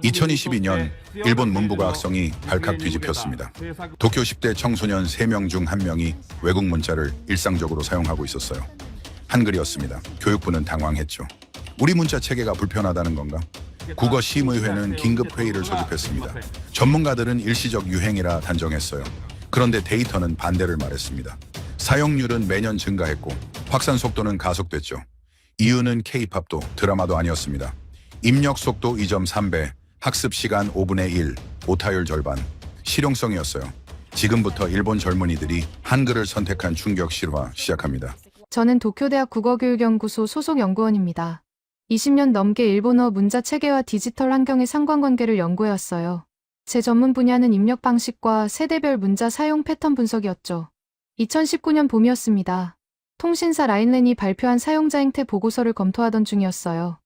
2022년 일본 문부가 학성이 발칵 뒤집혔습니다. 도쿄 10대 청소년 3명 중 1명이 외국 문자를 일상적으로 사용하고 있었어요. 한글이었습니다. 교육부는 당황했죠. 우리 문자 체계가 불편하다는 건가? 국어심의회는 긴급 회의를 소집했습니다. 전문가들은 일시적 유행이라 단정했어요. 그런데 데이터는 반대를 말했습니다. 사용률은 매년 증가했고 확산 속도는 가속됐죠. 이유는 K-팝도 드라마도 아니었습니다. 입력 속도 2.3배, 학습 시간 5분의 1, 오타율 절반, 실용성이었어요. 지금부터 일본 젊은이들이 한글을 선택한 충격 실화 시작합니다. 저는 도쿄대학 국어교육연구소 소속 연구원입니다. 20년 넘게 일본어 문자 체계와 디지털 환경의 상관관계를 연구해왔어요. 제 전문 분야는 입력 방식과 세대별 문자 사용 패턴 분석이었죠. 2019년 봄이었습니다. 통신사 라인랜이 발표한 사용자 행태 보고서를 검토하던 중이었어요.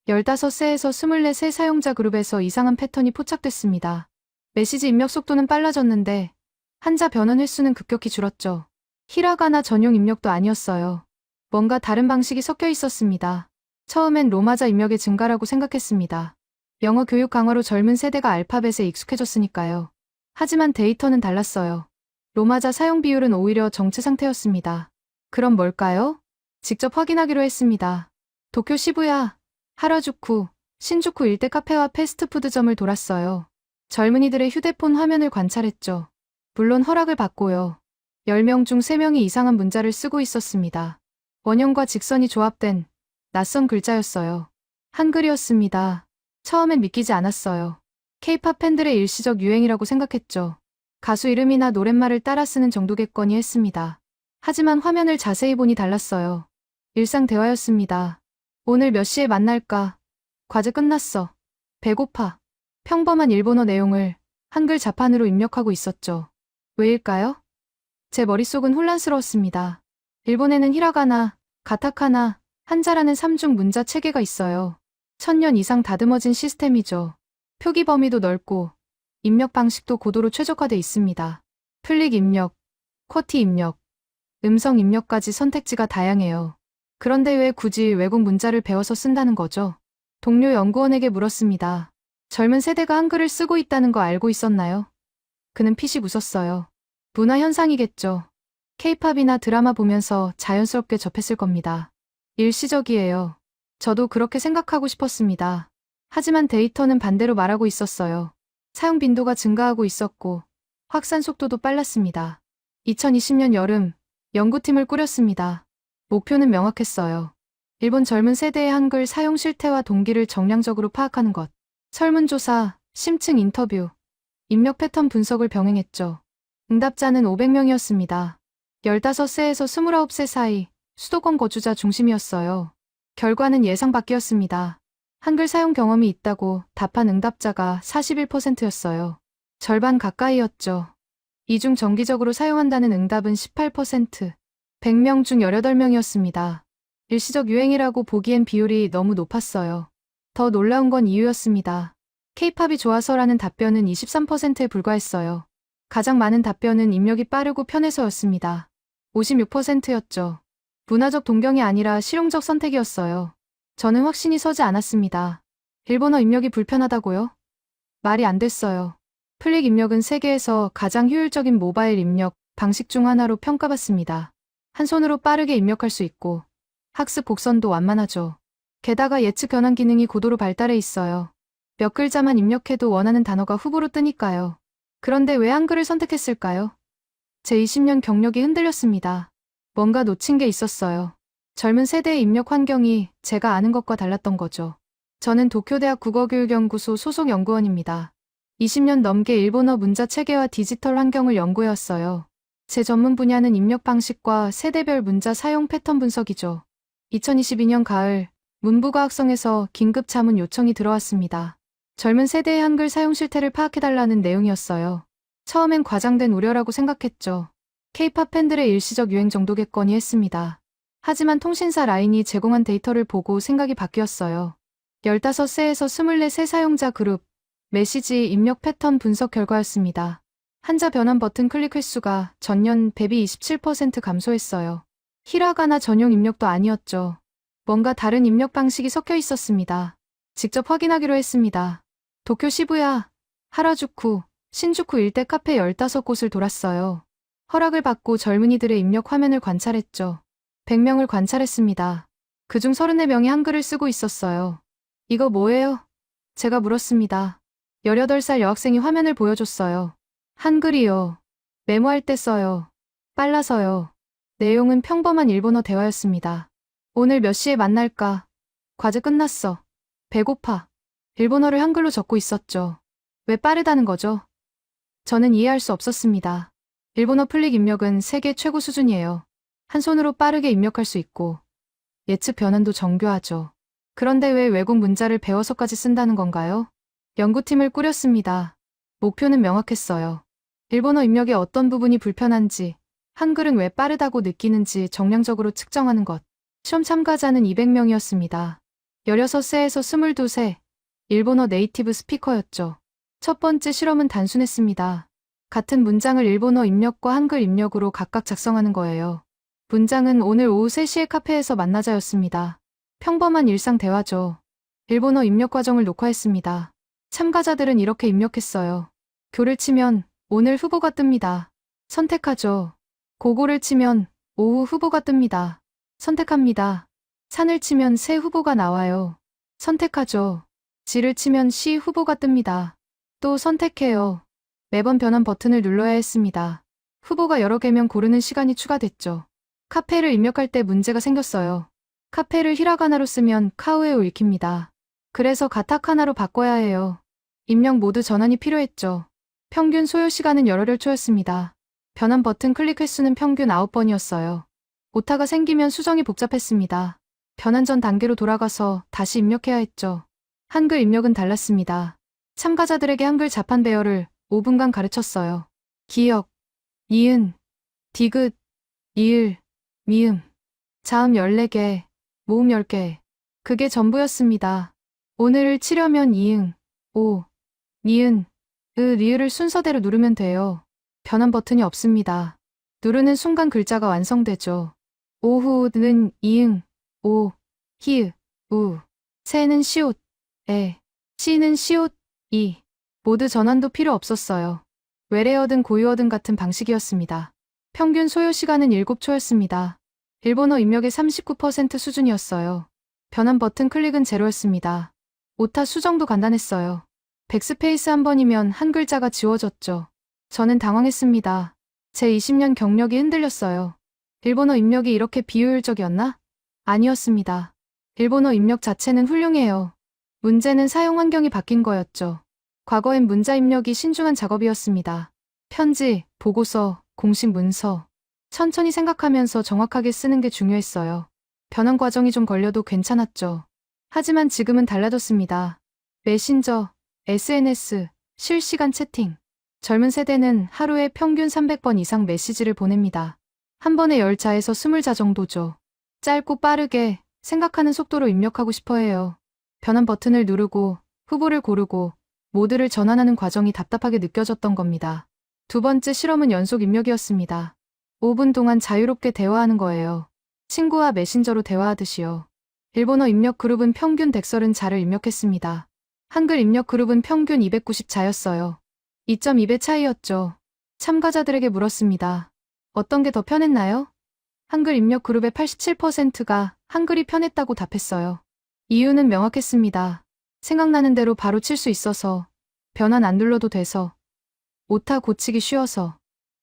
15세에서 24세 사용자 그룹에서 이상한 패턴이 포착됐습니다. 메시지 입력 속도는 빨라졌는데 한자 변환 횟수는 급격히 줄었죠. 히라가나 전용 입력도 아니었어요. 뭔가 다른 방식이 섞여 있었습니다. 처음엔 로마자 입력의 증가라고 생각했습니다. 영어 교육 강화로 젊은 세대가 알파벳에 익숙해졌으니까요. 하지만 데이터는 달랐어요. 로마자 사용 비율은 오히려 정체 상태였습니다. 그럼 뭘까요? 직접 확인하기로 했습니다. 도쿄 시부야, 하라주쿠, 신주쿠 일대 카페와 패스트푸드점을 돌았어요. 젊은이들의 휴대폰 화면을 관찰했죠. 물론 허락을 받고요. 10명 중 3명이 이상한 문자를 쓰고 있었습니다. 원형과 직선이 조합된 낯선 글자였어요. 한글이었습니다. 처음엔 믿기지 않았어요. K-팝 팬들의 일시적 유행이라고 생각했죠. 가수 이름이나 노랫말을 따라 쓰는 정도겠거니 했습니다. 하지만 화면을 자세히 보니 달랐어요. 일상 대화였습니다. 오늘 몇 시에 만날까? 과제 끝났어. 배고파. 평범한 일본어 내용을 한글 자판으로 입력하고 있었죠. 왜일까요? 제 머릿속은 혼란스러웠습니다. 일본에는 히라가나, 가타카나, 한자라는 3중 문자 체계가 있어요. 1000년 이상 다듬어진 시스템이죠. 표기 범위도 넓고 입력 방식도 고도로 최적화돼 있습니다. 플릭 입력, 쿼티 입력, 음성 입력까지 선택지가 다양해요. 그런데 왜 굳이 외국 문자를 배워서 쓴다는 거죠? 동료 연구원에게 물었습니다. 젊은 세대가 한글을 쓰고 있다는 거 알고 있었나요? 그는 피식 웃었어요. 문화 현상이겠죠. K-팝이나 드라마 보면서 자연스럽게 접했을 겁니다. 일시적이에요. 저도 그렇게 생각하고 싶었습니다. 하지만 데이터는 반대로 말하고 있었어요. 사용 빈도가 증가하고 있었고 확산 속도도 빨랐습니다. 2020년 여름 연구팀을 꾸렸습니다. 목표는 명확했어요. 일본 젊은 세대의 한글 사용 실태와 동기를 정량적으로 파악하는 것. 설문조사, 심층 인터뷰, 입력 패턴 분석을 병행했죠. 응답자는 500명이었습니다. 15세에서 29세 사이 수도권 거주자 중심이었어요. 결과는 예상 밖이었습니다. 한글 사용 경험이 있다고 답한 응답자가 41%였어요. 절반 가까이였죠. 이중 정기적으로 사용한다는 응답은 18%, 100명 중 18명이었습니다. 일시적 유행이라고 보기엔 비율이 너무 높았어요. 더 놀라운 건 이유였습니다. K-팝이 좋아서라는 답변은 23%에 불과했어요. 가장 많은 답변은 입력이 빠르고 편해서였습니다. 56%였죠. 문화적 동경이 아니라 실용적 선택이었어요. 저는 확신이 서지 않았습니다. 일본어 입력이 불편하다고요? 말이 안 됐어요. 플릭 입력은 세계에서 가장 효율적인 모바일 입력 방식 중 하나로 평가받습니다. 한 손으로 빠르게 입력할 수 있고 학습 곡선도 완만하죠. 게다가 예측 변환 기능이 고도로 발달해 있어요. 몇 글자만 입력해도 원하는 단어가 후보로 뜨니까요. 그런데 왜 한글을 선택했을까요? 제 20년 경력이 흔들렸습니다. 뭔가 놓친 게 있었어요. 젊은 세대의 입력 환경이 제가 아는 것과 달랐던 거죠. 저는 도쿄대학 국어교육연구소 소속 연구원입니다. 20년 넘게 일본어 문자 체계와 디지털 환경을 연구해왔어요. 제 전문 분야는 입력 방식과 세대별 문자 사용 패턴 분석이죠. 2022년 가을, 문부가 학성에서 긴급 자문 요청이 들어왔습니다. 젊은 세대의 한글 사용 실태를 파악해달라는 내용이었어요. 처음엔 과장된 우려라고 생각했죠. K-팝 팬들의 일시적 유행 정도겠거니 했습니다. 하지만 통신사 라인이 제공한 데이터를 보고 생각이 바뀌었어요. 15세에서 24세 사용자 그룹, 메시지 입력 패턴 분석 결과였습니다. 한자 변환 버튼 클릭 횟수가 전년 대비 27% 감소했어요. 히라가나 전용 입력도 아니었죠. 뭔가 다른 입력 방식이 섞여 있었습니다. 직접 확인하기로 했습니다. 도쿄 시부야, 하라주쿠, 신주쿠 일대 카페 15곳을 돌았어요. 허락을 받고 젊은이들의 입력 화면을 관찰했죠. 100명을 관찰했습니다. 그중 34명이 한글을 쓰고 있었어요. 이거 뭐예요? 제가 물었습니다. 18살 여학생이 화면을 보여줬어요. 한글이요. 메모할 때 써요. 빨라서요. 내용은 평범한 일본어 대화였습니다. 오늘 몇 시에 만날까? 과제 끝났어. 배고파. 일본어를 한글로 적고 있었죠. 왜 빠르다는 거죠? 저는 이해할 수 없었습니다. 일본어 플릭 입력은 세계 최고 수준이에요. 한 손으로 빠르게 입력할 수 있고 예측 변환도 정교하죠. 그런데 왜 외국 문자를 배워서까지 쓴다는 건가요? 연구팀을 꾸렸습니다. 목표는 명확했어요. 일본어 입력의 어떤 부분이 불편한지, 한글은 왜 빠르다고 느끼는지 정량적으로 측정하는 것. 시험 참가자는 200명이었습니다. 16세에서 22세, 일본어 네이티브 스피커였죠. 첫 번째 실험은 단순했습니다. 같은 문장을 일본어 입력과 한글 입력으로 각각 작성하는 거예요. 문장은 오늘 오후 3시에 카페에서 만나자였습니다. 평범한 일상 대화죠. 일본어 입력 과정을 녹화했습니다. 참가자들은 이렇게 입력했어요. 교를 치면 오늘 후보가 뜹니다. 선택하죠. 고고를 치면 오후 후보가 뜹니다. 선택합니다. 산을 치면 새 후보가 나와요. 선택하죠. 지를 치면 시 후보가 뜹니다. 또 선택해요. 매번 변환 버튼을 눌러야 했습니다. 후보가 여러 개면 고르는 시간이 추가됐죠. 카페를 입력할 때 문제가 생겼어요. 카페를 히라가나로 쓰면 카우에오 읽힙니다. 그래서 가타카나로 바꿔야 해요. 입력 모드 전환이 필요했죠. 평균 소요 시간은 여러 초였습니다. 변환 버튼 클릭 횟수는 평균 9번이었어요. 오타가 생기면 수정이 복잡했습니다. 변환 전 단계로 돌아가서 다시 입력해야 했죠. 한글 입력은 달랐습니다. 참가자들에게 한글 자판 배열을 5분간 가르쳤어요. 기역, 이은, 디귿, 이을, 미음, 자음 14개, 모음 10개. 그게 전부였습니다. 오늘을 치려면 이응, 오, 니은, 리을을 순서대로 누르면 돼요. 변환 버튼이 없습니다. 누르는 순간 글자가 완성되죠. 오후는 이응, 오, 히읗, 우, 새는 시옷, 에, 시는 시옷, 이. 모두 전환도 필요 없었어요. 외래어든 고유어든 같은 방식이었습니다. 평균 소요 시간은 7초였습니다. 일본어 입력의 39% 수준이었어요. 변환 버튼 클릭은 제로였습니다. 오타 수정도 간단했어요. 백스페이스 한 번이면 한 글자가 지워졌죠. 저는 당황했습니다. 제 20년 경력이 흔들렸어요. 일본어 입력이 이렇게 비효율적이었나? 아니었습니다. 일본어 입력 자체는 훌륭해요. 문제는 사용 환경이 바뀐 거였죠. 과거엔 문자 입력이 신중한 작업이었습니다. 편지, 보고서, 공식 문서. 천천히 생각하면서 정확하게 쓰는 게 중요했어요. 변환 과정이 좀 걸려도 괜찮았죠. 하지만 지금은 달라졌습니다. 메신저, SNS, 실시간 채팅. 젊은 세대는 하루에 평균 300번 이상 메시지를 보냅니다. 한 번에 10자에서 20자 정도죠. 짧고 빠르게 생각하는 속도로 입력하고 싶어 해요. 변환 버튼을 누르고 후보를 고르고 모드를 전환하는 과정이 답답하게 느껴졌던 겁니다. 두 번째 실험은 연속 입력이었습니다. 5분 동안 자유롭게 대화하는 거예요. 친구와 메신저로 대화하듯이요. 일본어 입력 그룹은 평균 130자를 입력했습니다. 한글 입력 그룹은 평균 290자였어요. 2.2배 차이였죠. 참가자들에게 물었습니다. 어떤 게 더 편했나요? 한글 입력 그룹의 87%가 한글이 편했다고 답했어요. 이유는 명확했습니다. 생각나는 대로 바로 칠 수 있어서, 변환 안 눌러도 돼서, 오타 고치기 쉬워서.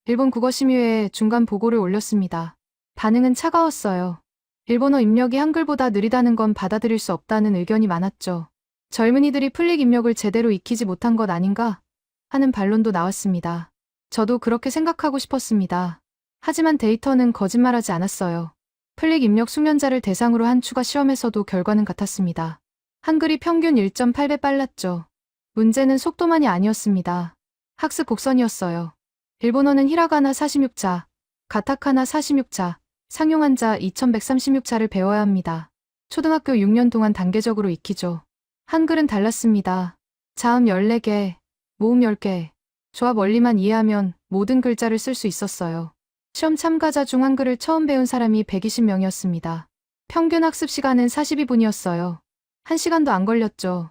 일본 국어심의회에 중간 보고를 올렸습니다. 반응은 차가웠어요. 일본어 입력이 한글보다 느리다는 건 받아들일 수 없다는 의견이 많았죠. 젊은이들이 플릭 입력을 제대로 익히지 못한 것 아닌가 하는 반론도 나왔습니다. 저도 그렇게 생각하고 싶었습니다. 하지만 데이터는 거짓말하지 않았어요. 플릭 입력 숙련자를 대상으로 한 추가 시험에서도 결과는 같았습니다. 한글이 평균 1.8배 빨랐죠. 문제는 속도만이 아니었습니다. 학습 곡선이었어요. 일본어는 히라가나 46자, 가타카나 46자, 상용한자 2136자를 배워야 합니다. 초등학교 6년 동안 단계적으로 익히죠. 한글은 달랐습니다. 자음 14개, 모음 10개, 조합 원리만 이해하면 모든 글자를 쓸 수 있었어요. 시험 참가자 중 한글을 처음 배운 사람이 120명이었습니다. 평균 학습 시간은 42분이었어요. 1시간도 안 걸렸죠.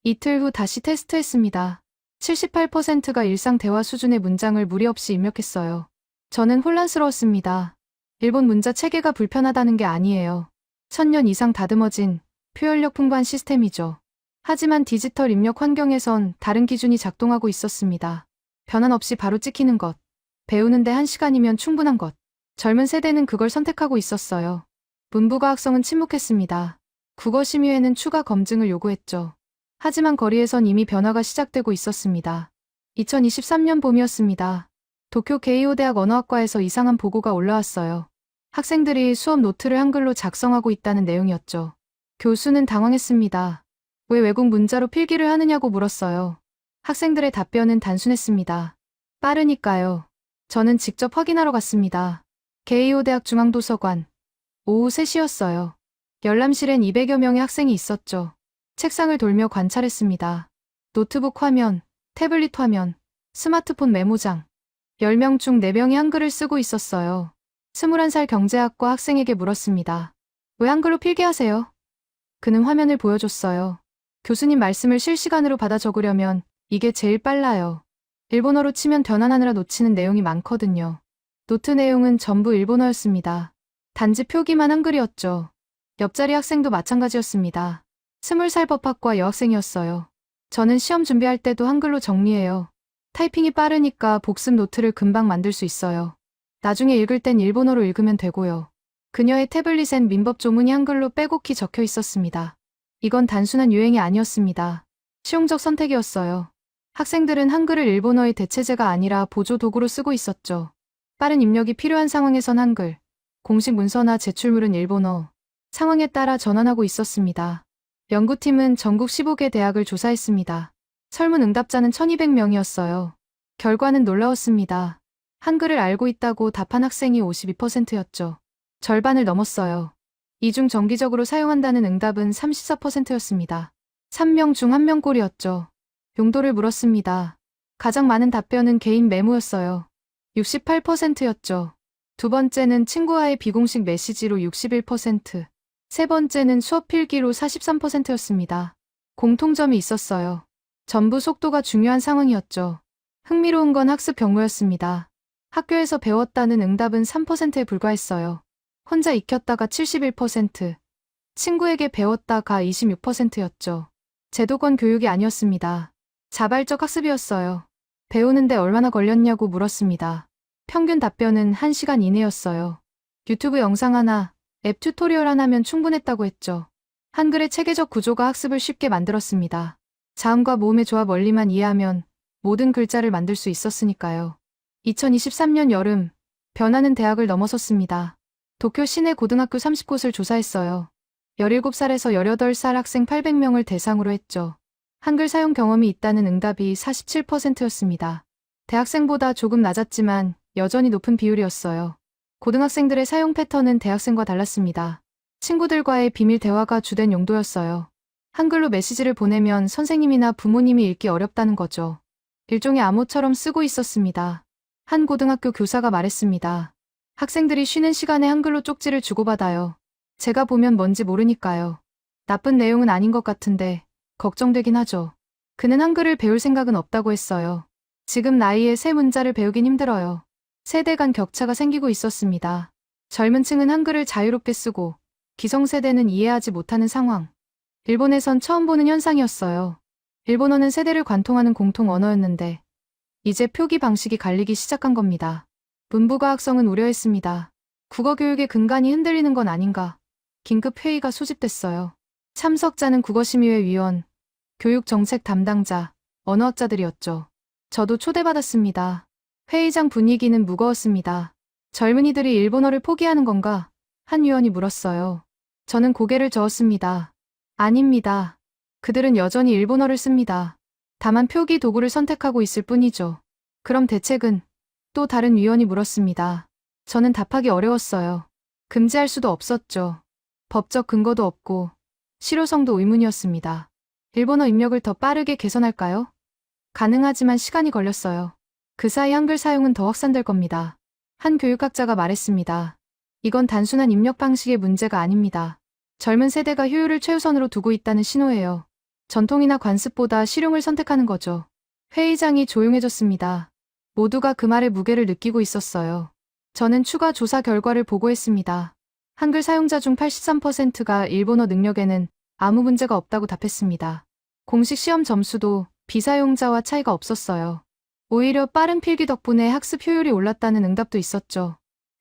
이틀 후 다시 테스트했습니다. 78%가 일상 대화 수준의 문장을 무리 없이 입력했어요. 저는 혼란스러웠습니다. 일본 문자 체계가 불편하다는 게 아니에요. 1000년 이상 다듬어진 표현력 풍부한 시스템이죠. 하지만 디지털 입력 환경에선 다른 기준이 작동하고 있었습니다. 변환 없이 바로 찍히는 것. 배우는데 1시간이면 충분한 것. 젊은 세대는 그걸 선택하고 있었어요. 문부과학성은 침묵했습니다. 국어심의회는 추가 검증을 요구했죠. 하지만 거리에선 이미 변화가 시작되고 있었습니다. 2023년 봄이었습니다. 도쿄 게이오 대학 언어학과에서 이상한 보고가 올라왔어요. 학생들이 수업 노트를 한글로 작성하고 있다는 내용이었죠. 교수는 당황했습니다. 왜 외국 문자로 필기를 하느냐고 물었어요. 학생들의 답변은 단순했습니다. 빠르니까요. 저는 직접 확인하러 갔습니다. 게이오 대학 중앙도서관. 오후 3시였어요. 열람실엔 200여 명의 학생이 있었죠. 책상을 돌며 관찰했습니다. 노트북 화면, 태블릿 화면, 스마트폰 메모장. 10명 중 4명이 한글을 쓰고 있었어요. 21살 경제학과 학생에게 물었습니다. 왜 한글로 필기하세요? 그는 화면을 보여줬어요. 교수님 말씀을 실시간으로 받아 적으려면 이게 제일 빨라요. 일본어로 치면 변환하느라 놓치는 내용이 많거든요. 노트 내용은 전부 일본어였습니다. 단지 표기만 한글이었죠. 옆자리 학생도 마찬가지였습니다. 20살 법학과 여학생이었어요. 저는 시험 준비할 때도 한글로 정리해요. 타이핑이 빠르니까 복습 노트를 금방 만들 수 있어요. 나중에 읽을 땐 일본어로 읽으면 되고요. 그녀의 태블릿엔 민법 조문이 한글로 빼곡히 적혀 있었습니다. 이건 단순한 유행이 아니었습니다. 실용적 선택이었어요. 학생들은 한글을 일본어의 대체제가 아니라 보조 도구로 쓰고 있었죠. 빠른 입력이 필요한 상황에선 한글, 공식 문서나 제출물은 일본어, 상황에 따라 전환하고 있었습니다. 연구팀은 전국 15개 대학을 조사했습니다. 설문 응답자는 1200명이었어요. 결과는 놀라웠습니다. 한글을 알고 있다고 답한 학생이 52%였죠. 절반을 넘었어요. 이 중 정기적으로 사용한다는 응답은 34%였습니다. 3명 중 1명 꼴이었죠. 용도를 물었습니다. 가장 많은 답변은 개인 메모였어요. 68%였죠. 두 번째는 친구와의 비공식 메시지로 61%, 세 번째는 수업 필기로 43%였습니다. 공통점이 있었어요. 전부 속도가 중요한 상황이었죠. 흥미로운 건 학습 경로였습니다. 학교에서 배웠다는 응답은 3%에 불과했어요. 혼자 익혔다가 71%, 친구에게 배웠다가 26%였죠. 제도권 교육이 아니었습니다. 자발적 학습이었어요. 배우는데 얼마나 걸렸냐고 물었습니다. 평균 답변은 1시간 이내였어요. 유튜브 영상 하나, 앱 튜토리얼 하나면 충분했다고 했죠. 한글의 체계적 구조가 학습을 쉽게 만들었습니다. 자음과 모음의 조합 원리만 이해하면 모든 글자를 만들 수 있었으니까요. 2023년 여름, 변화는 대학을 넘어섰습니다. 도쿄 시내 고등학교 30곳을 조사했어요. 17살에서 18살 학생 800명을 대상으로 했죠. 한글 사용 경험이 있다는 응답이 47%였습니다. 대학생보다 조금 낮았지만 여전히 높은 비율이었어요. 고등학생들의 사용 패턴은 대학생과 달랐습니다. 친구들과의 비밀 대화가 주된 용도였어요. 한글로 메시지를 보내면 선생님이나 부모님이 읽기 어렵다는 거죠. 일종의 암호처럼 쓰고 있었습니다. 한 고등학교 교사가 말했습니다. 학생들이 쉬는 시간에 한글로 쪽지를 주고받아요. 제가 보면 뭔지 모르니까요. 나쁜 내용은 아닌 것 같은데 걱정되긴 하죠. 그는 한글을 배울 생각은 없다고 했어요. 지금 나이에 새 문자를 배우긴 힘들어요. 세대 간 격차가 생기고 있었습니다. 젊은 층은 한글을 자유롭게 쓰고 기성세대는 이해하지 못하는 상황. 일본에선 처음 보는 현상이었어요. 일본어는 세대를 관통하는 공통 언어였는데 이제 표기 방식이 갈리기 시작한 겁니다. 문부과학성은 우려했습니다. 국어교육의 근간이 흔들리는 건 아닌가. 긴급 회의가 소집됐어요. 참석자는 국어심의회 위원, 교육정책 담당자, 언어학자들이었죠. 저도 초대받았습니다. 회의장 분위기는 무거웠습니다. 젊은이들이 일본어를 포기하는 건가? 한 위원이 물었어요. 저는 고개를 저었습니다. 아닙니다. 그들은 여전히 일본어를 씁니다. 다만 표기 도구를 선택하고 있을 뿐이죠. 그럼 대책은? 또 다른 위원이 물었습니다. 저는 답하기 어려웠어요. 금지할 수도 없었죠. 법적 근거도 없고 실효성도 의문이었습니다. 일본어 입력을 더 빠르게 개선할까요? 가능하지만 시간이 걸렸어요. 그 사이 한글 사용은 더 확산될 겁니다. 한 교육학자가 말했습니다. 이건 단순한 입력 방식의 문제가 아닙니다. 젊은 세대가 효율을 최우선으로 두고 있다는 신호예요. 전통이나 관습보다 실용을 선택하는 거죠. 회의장이 조용해졌습니다. 모두가 그 말에 무게를 느끼고 있었어요. 저는 추가 조사 결과를 보고했습니다. 한글 사용자 중 83%가 일본어 능력에는 아무 문제가 없다고 답했습니다. 공식 시험 점수도 비사용자와 차이가 없었어요. 오히려 빠른 필기 덕분에 학습 효율이 올랐다는 응답도 있었죠.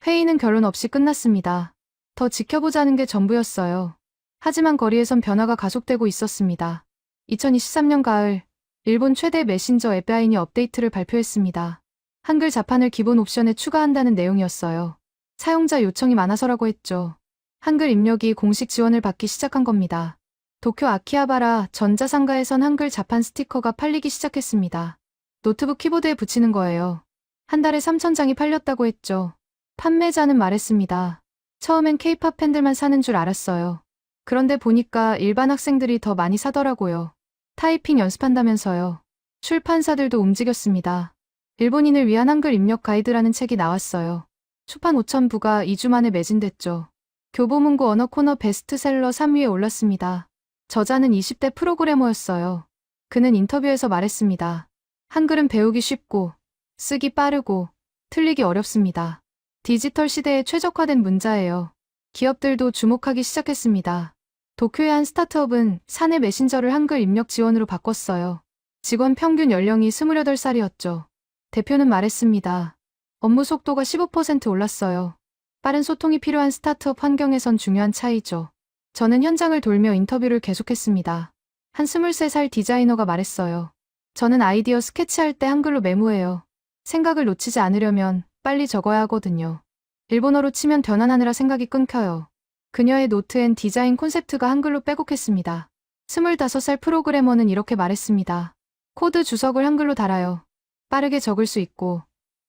회의는 결론 없이 끝났습니다. 더 지켜보자는 게 전부였어요. 하지만 거리에선 변화가 가속되고 있었습니다. 2023년 가을, 일본 최대 메신저 앱 라인이 업데이트를 발표했습니다. 한글 자판을 기본 옵션에 추가한다는 내용이었어요. 사용자 요청이 많아서라고 했죠. 한글 입력이 공식 지원을 받기 시작한 겁니다. 도쿄 아키하바라 전자상가에선 한글 자판 스티커가 팔리기 시작했습니다. 노트북 키보드에 붙이는 거예요. 한 달에 3,000장이 팔렸다고 했죠. 판매자는 말했습니다. 처음엔 K-팝 팬들만 사는 줄 알았어요. 그런데 보니까 일반 학생들이 더 많이 사더라고요. 타이핑 연습한다면서요. 출판사들도 움직였습니다. 일본인을 위한 한글 입력 가이드라는 책이 나왔어요. 초판 5,000부가 2주 만에 매진됐죠. 교보문고 언어 코너 베스트셀러 3위에 올랐습니다. 저자는 20대 프로그래머였어요. 그는 인터뷰에서 말했습니다. 한글은 배우기 쉽고, 쓰기 빠르고, 틀리기 어렵습니다. 디지털 시대에 최적화된 문자예요. 기업들도 주목하기 시작했습니다. 도쿄의 한 스타트업은 사내 메신저를 한글 입력 지원으로 바꿨어요. 직원 평균 연령이 28살이었죠. 대표는 말했습니다. 업무 속도가 15% 올랐어요. 빠른 소통이 필요한 스타트업 환경에선 중요한 차이죠. 저는 현장을 돌며 인터뷰를 계속했습니다. 한 23살 디자이너가 말했어요. 저는 아이디어 스케치할 때 한글로 메모해요. 생각을 놓치지 않으려면 빨리 적어야 하거든요. 일본어로 치면 변환하느라 생각이 끊겨요. 그녀의 노트엔 디자인 콘셉트가 한글로 빼곡했습니다. 25살 프로그래머는 이렇게 말했습니다. 코드 주석을 한글로 달아요. 빠르게 적을 수 있고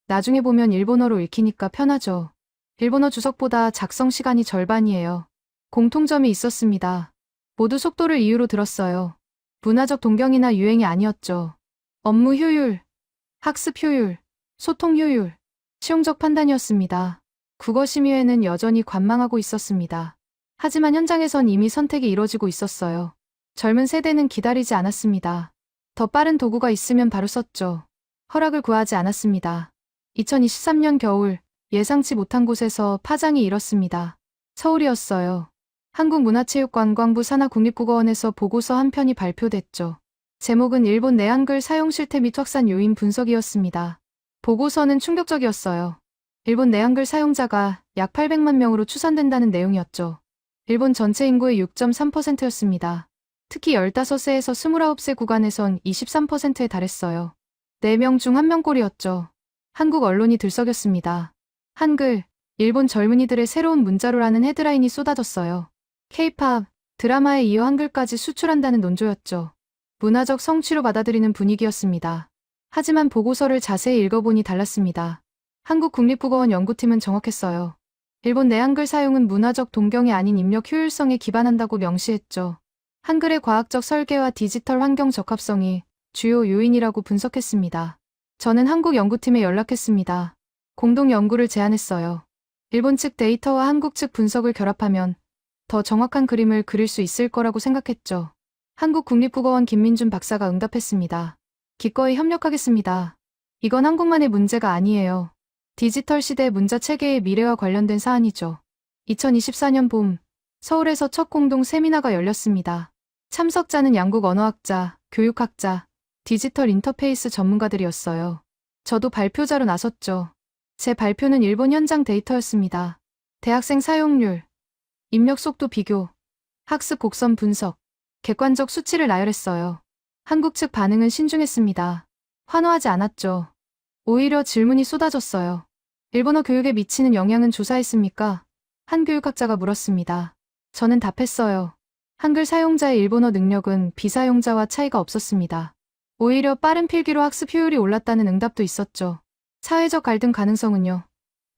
나중에 보면 일본어로 읽히니까 편하죠. 일본어 주석보다 작성 시간이 절반이에요. 공통점이 있었습니다. 모두 속도를 이유로 들었어요. 문화적 동경이나 유행이 아니었죠. 업무 효율, 학습 효율, 소통 효율, 실용적 판단이었습니다. 국어심의회는 여전히 관망하고 있었습니다. 하지만 현장에선 이미 선택이 이뤄지고 있었어요. 젊은 세대는 기다리지 않았습니다. 더 빠른 도구가 있으면 바로 썼죠. 허락을 구하지 않았습니다. 2023년 겨울, 예상치 못한 곳에서 파장이 일었습니다. 서울이었어요. 한국문화체육관광부 산하국립국어원에서 보고서 한 편이 발표됐죠. 제목은 일본 내 한글 사용 실태 및 확산 요인 분석이었습니다. 보고서는 충격적이었어요. 일본 내 한글 사용자가 약 800만 명으로 추산된다는 내용이었죠. 일본 전체 인구의 6.3%였습니다. 특히 15세에서 29세 구간에선 23%에 달했어요. 4명 중 1명꼴이었죠. 한국 언론이 들썩였습니다. 한글, 일본 젊은이들의 새로운 문자로라는 헤드라인이 쏟아졌어요. K-팝, 드라마에 이어 한글까지 수출한다는 논조였죠. 문화적 성취로 받아들이는 분위기였습니다. 하지만 보고서를 자세히 읽어보니 달랐습니다. 한국국립국어원 연구팀은 정확했어요. 일본 내 한글 사용은 문화적 동경이 아닌 입력 효율성에 기반한다고 명시했죠. 한글의 과학적 설계와 디지털 환경 적합성이 주요 요인이라고 분석했습니다. 저는 한국 연구팀에 연락했습니다. 공동 연구를 제안했어요. 일본 측 데이터와 한국 측 분석을 결합하면 더 정확한 그림을 그릴 수 있을 거라고 생각했죠. 한국국립국어원 김민준 박사가 응답했습니다. 기꺼이 협력하겠습니다. 이건 한국만의 문제가 아니에요. 디지털 시대 문자 체계의 미래와 관련된 사안이죠. 2024년 봄, 서울에서 첫 공동 세미나가 열렸습니다. 참석자는 양국 언어학자, 교육학자, 디지털 인터페이스 전문가들이었어요. 저도 발표자로 나섰죠. 제 발표는 일본 현장 데이터였습니다. 대학생 사용률, 입력 속도 비교, 학습 곡선 분석, 객관적 수치를 나열했어요. 한국 측 반응은 신중했습니다. 환호하지 않았죠. 오히려 질문이 쏟아졌어요. 일본어 교육에 미치는 영향은 조사했습니까? 한 교육학자가 물었습니다. 저는 답했어요. 한글 사용자의 일본어 능력은 비사용자와 차이가 없었습니다. 오히려 빠른 필기로 학습 효율이 올랐다는 응답도 있었죠. 사회적 갈등 가능성은요?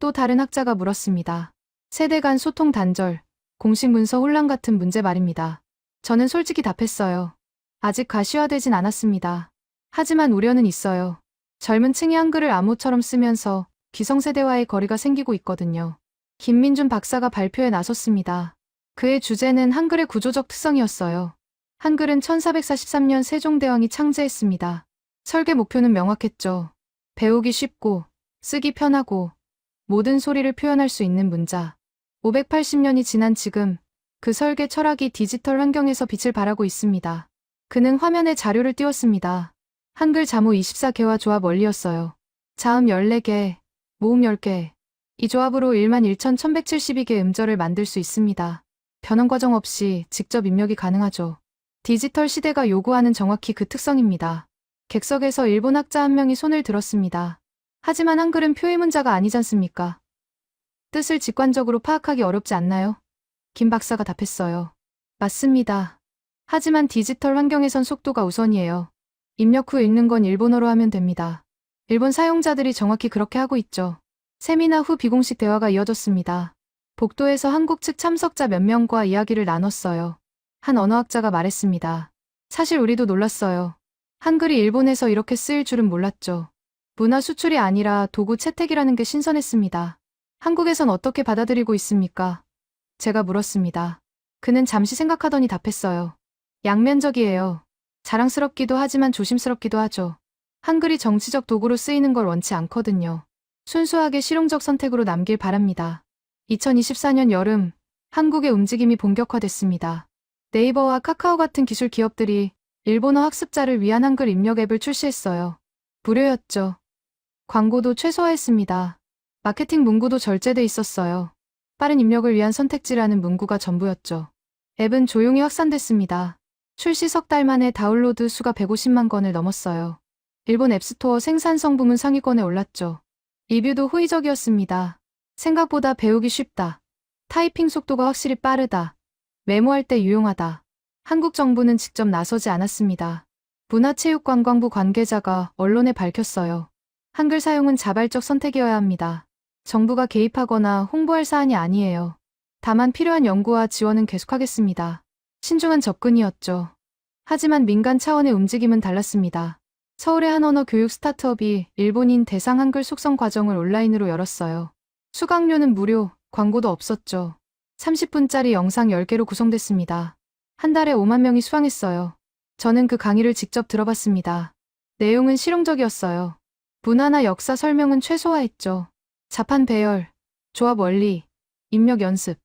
또 다른 학자가 물었습니다. 세대 간 소통 단절, 공식 문서 혼란 같은 문제 말입니다. 저는 솔직히 답했어요. 아직 가시화되진 않았습니다. 하지만 우려는 있어요. 젊은 층이 한글을 암호처럼 쓰면서 기성세대와의 거리가 생기고 있거든요. 김민준 박사가 발표에 나섰습니다. 그의 주제는 한글의 구조적 특성이었어요. 한글은 1443년 세종대왕이 창제했습니다. 설계 목표는 명확했죠. 배우기 쉽고 쓰기 편하고 모든 소리를 표현할 수 있는 문자. 580년이 지난 지금 그 설계 철학이 디지털 환경에서 빛을 발하고 있습니다. 그는 화면에 자료를 띄웠습니다. 한글 자모 24개와 조합 원리였어요. 자음 14개, 모음 10개. 이 조합으로 11,172개의 음절을 만들 수 있습니다. 변환 과정 없이 직접 입력이 가능하죠. 디지털 시대가 요구하는 정확히 그 특성입니다. 객석에서 일본 학자 한 명이 손을 들었습니다. 하지만 한글은 표의 문자가 아니지 않습니까? 뜻을 직관적으로 파악하기 어렵지 않나요? 김 박사가 답했어요. 맞습니다. 하지만 디지털 환경에선 속도가 우선이에요. 입력 후 읽는 건 일본어로 하면 됩니다. 일본 사용자들이 정확히 그렇게 하고 있죠. 세미나 후 비공식 대화가 이어졌습니다. 복도에서 한국 측 참석자 몇 명과 이야기를 나눴어요. 한 언어학자가 말했습니다. 사실 우리도 놀랐어요. 한글이 일본에서 이렇게 쓰일 줄은 몰랐죠. 문화 수출이 아니라 도구 채택이라는 게 신선했습니다. 한국에선 어떻게 받아들이고 있습니까? 제가 물었습니다. 그는 잠시 생각하더니 답했어요. 양면적이에요. 자랑스럽기도 하지만 조심스럽기도 하죠. 한글이 정치적 도구로 쓰이는 걸 원치 않거든요. 순수하게 실용적 선택으로 남길 바랍니다. 2024년 여름, 한국의 움직임이 본격화됐습니다. 네이버와 카카오 같은 기술 기업들이 일본어 학습자를 위한 한글 입력 앱을 출시했어요. 무료였죠. 광고도 최소화했습니다. 마케팅 문구도 절제돼 있었어요. 빠른 입력을 위한 선택지라는 문구가 전부였죠. 앱은 조용히 확산됐습니다. 출시 석 달 만에 다운로드 수가 150만 건을 넘었어요. 일본 앱스토어 생산성 부문 상위권에 올랐죠. 리뷰도 호의적이었습니다. 생각보다 배우기 쉽다. 타이핑 속도가 확실히 빠르다. 메모할 때 유용하다. 한국 정부는 직접 나서지 않았습니다. 문화체육관광부 관계자가 언론에 밝혔어요. 한글 사용은 자발적 선택이어야 합니다. 정부가 개입하거나 홍보할 사안이 아니에요. 다만 필요한 연구와 지원은 계속하겠습니다. 신중한 접근이었죠. 하지만 민간 차원의 움직임은 달랐습니다. 서울의 한 언어 교육 스타트업이 일본인 대상 한글 속성 과정을 온라인으로 열었어요. 수강료는 무료, 광고도 없었죠. 30분짜리 영상 10개로 구성됐습니다. 한 달에 5만 명이 수강했어요. 저는 그 강의를 직접 들어봤습니다. 내용은 실용적이었어요. 문화나 역사 설명은 최소화했죠. 자판 배열, 조합 원리, 입력 연습,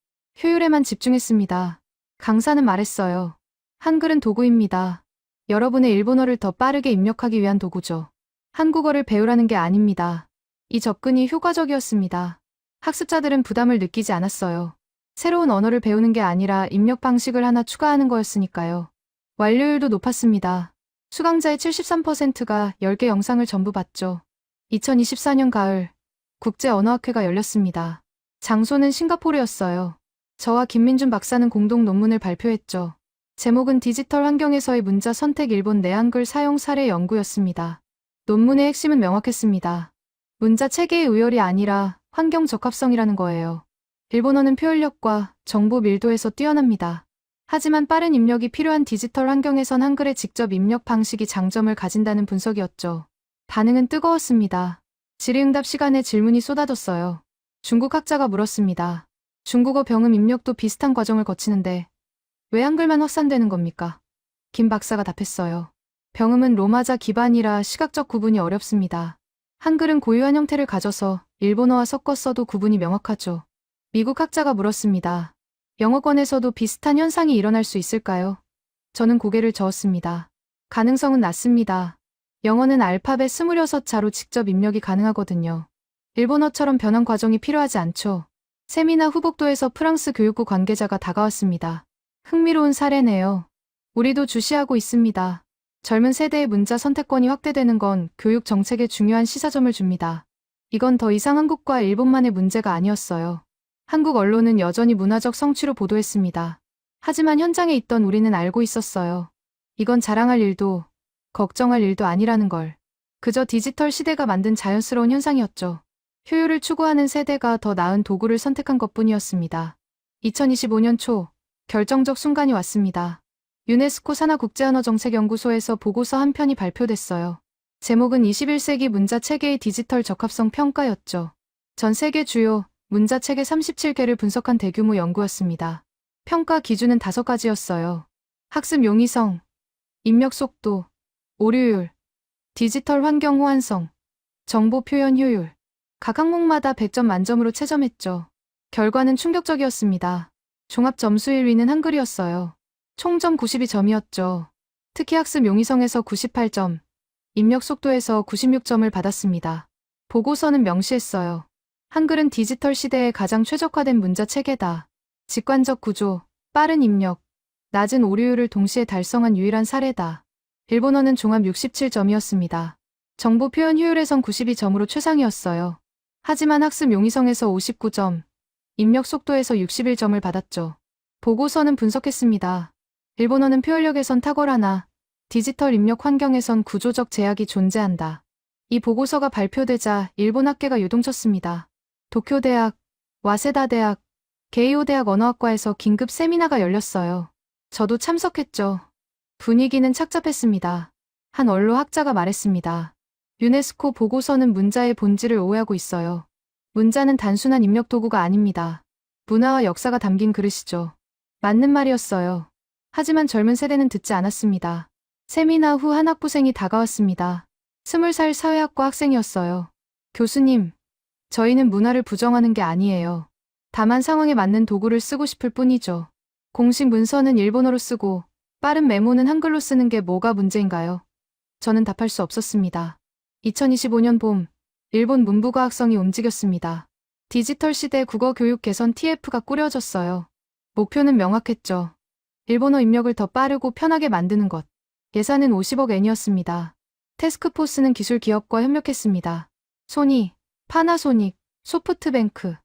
효율에만 집중했습니다. 강사는 말했어요. 한글은 도구입니다. 여러분의 일본어를 더 빠르게 입력하기 위한 도구죠. 한국어를 배우라는 게 아닙니다. 이 접근이 효과적이었습니다. 학습자들은 부담을 느끼지 않았어요. 새로운 언어를 배우는 게 아니라 입력 방식을 하나 추가하는 거였으니까요. 완료율도 높았습니다. 수강자의 73%가 10개 영상을 전부 봤죠. 2024년 가을, 국제언어학회가 열렸습니다. 장소는 싱가포르였어요. 저와 김민준 박사는 공동 논문을 발표했죠. 제목은 디지털 환경에서의 문자 선택 일본 내한글 사용 사례 연구였습니다. 논문의 핵심은 명확했습니다. 문자 체계의 의열이 아니라 환경 적합성이라는 거예요. 일본어는 표현력과 정보 밀도에서 뛰어납니다. 하지만 빠른 입력이 필요한 디지털 환경에선 한글의 직접 입력 방식이 장점을 가진다는 분석이었죠. 반응은 뜨거웠습니다. 질의응답 시간에 질문이 쏟아졌어요. 중국 학자가 물었습니다. 중국어 병음 입력도 비슷한 과정을 거치는데 왜 한글만 확산되는 겁니까? 김 박사가 답했어요. 병음은 로마자 기반이라 시각적 구분이 어렵습니다. 한글은 고유한 형태를 가져서 일본어와 섞어 써도 구분이 명확하죠. 미국 학자가 물었습니다. 영어권에서도 비슷한 현상이 일어날 수 있을까요? 저는 고개를 저었습니다. 가능성은 낮습니다. 영어는 알파벳 26자로 직접 입력이 가능하거든요. 일본어처럼 변환 과정이 필요하지 않죠. 세미나 후복도에서 프랑스 교육부 관계자가 다가왔습니다. 흥미로운 사례네요. 우리도 주시하고 있습니다. 젊은 세대의 문자 선택권이 확대되는 건 교육 정책에 중요한 시사점을 줍니다. 이건 더 이상 한국과 일본만의 문제가 아니었어요. 한국 언론은 여전히 문화적 성취로 보도했습니다. 하지만 현장에 있던 우리는 알고 있었어요. 이건 자랑할 일도, 걱정할 일도 아니라는 걸. 그저 디지털 시대가 만든 자연스러운 현상이었죠. 효율을 추구하는 세대가 더 나은 도구를 선택한 것뿐이었습니다. 2025년 초, 결정적 순간이 왔습니다. 유네스코 산하국제언어정책연구소에서 보고서 한 편이 발표됐어요. 제목은 21세기 문자 체계의 디지털 적합성 평가였죠. 전 세계 주요 문자 체계 37개를 분석한 대규모 연구였습니다. 평가 기준은 5가지였어요. 학습 용이성, 입력 속도, 오류율, 디지털 환경 호환성, 정보 표현 효율. 각 항목마다 100점 만점으로 채점했죠. 결과는 충격적이었습니다. 종합 점수 1위는 한글이었어요. 총점 92점이었죠. 특히 학습 용이성에서 98점, 입력 속도에서 96점을 받았습니다. 보고서는 명시했어요. 한글은 디지털 시대에 가장 최적화된 문자 체계다. 직관적 구조, 빠른 입력, 낮은 오류율을 동시에 달성한 유일한 사례다. 일본어는 종합 67점이었습니다. 정보 표현 효율에선 92점으로 최상이었어요. 하지만 학습 용이성에서 59점, 입력 속도에서 61점을 받았죠. 보고서는 분석했습니다. 일본어는 표현력에선 탁월하나 디지털 입력 환경에선 구조적 제약이 존재한다. 이 보고서가 발표되자 일본 학계가 요동쳤습니다. 도쿄대학, 와세다대학, 게이오대학 언어학과에서 긴급 세미나가 열렸어요. 저도 참석했죠. 분위기는 착잡했습니다. 한 언로 학자가 말했습니다. 유네스코 보고서는 문자의 본질을 오해하고 있어요. 문자는 단순한 입력 도구가 아닙니다. 문화와 역사가 담긴 그릇이죠. 맞는 말이었어요. 하지만 젊은 세대는 듣지 않았습니다. 세미나 후 한 학부생이 다가왔습니다. 20살 사회학과 학생이었어요. 교수님, 저희는 문화를 부정하는 게 아니에요. 다만 상황에 맞는 도구를 쓰고 싶을 뿐이죠. 공식 문서는 일본어로 쓰고 빠른 메모는 한글로 쓰는 게 뭐가 문제인가요? 저는 답할 수 없었습니다. 2025년 봄, 일본 문부과학성이 움직였습니다. 디지털 시대 국어 교육 개선 TF가 꾸려졌어요. 목표는 명확했죠. 일본어 입력을 더 빠르고 편하게 만드는 것. 예산은 50억 엔이었습니다. 태스크포스는 기술 기업과 협력했습니다. 소니, 파나소닉, 소프트뱅크,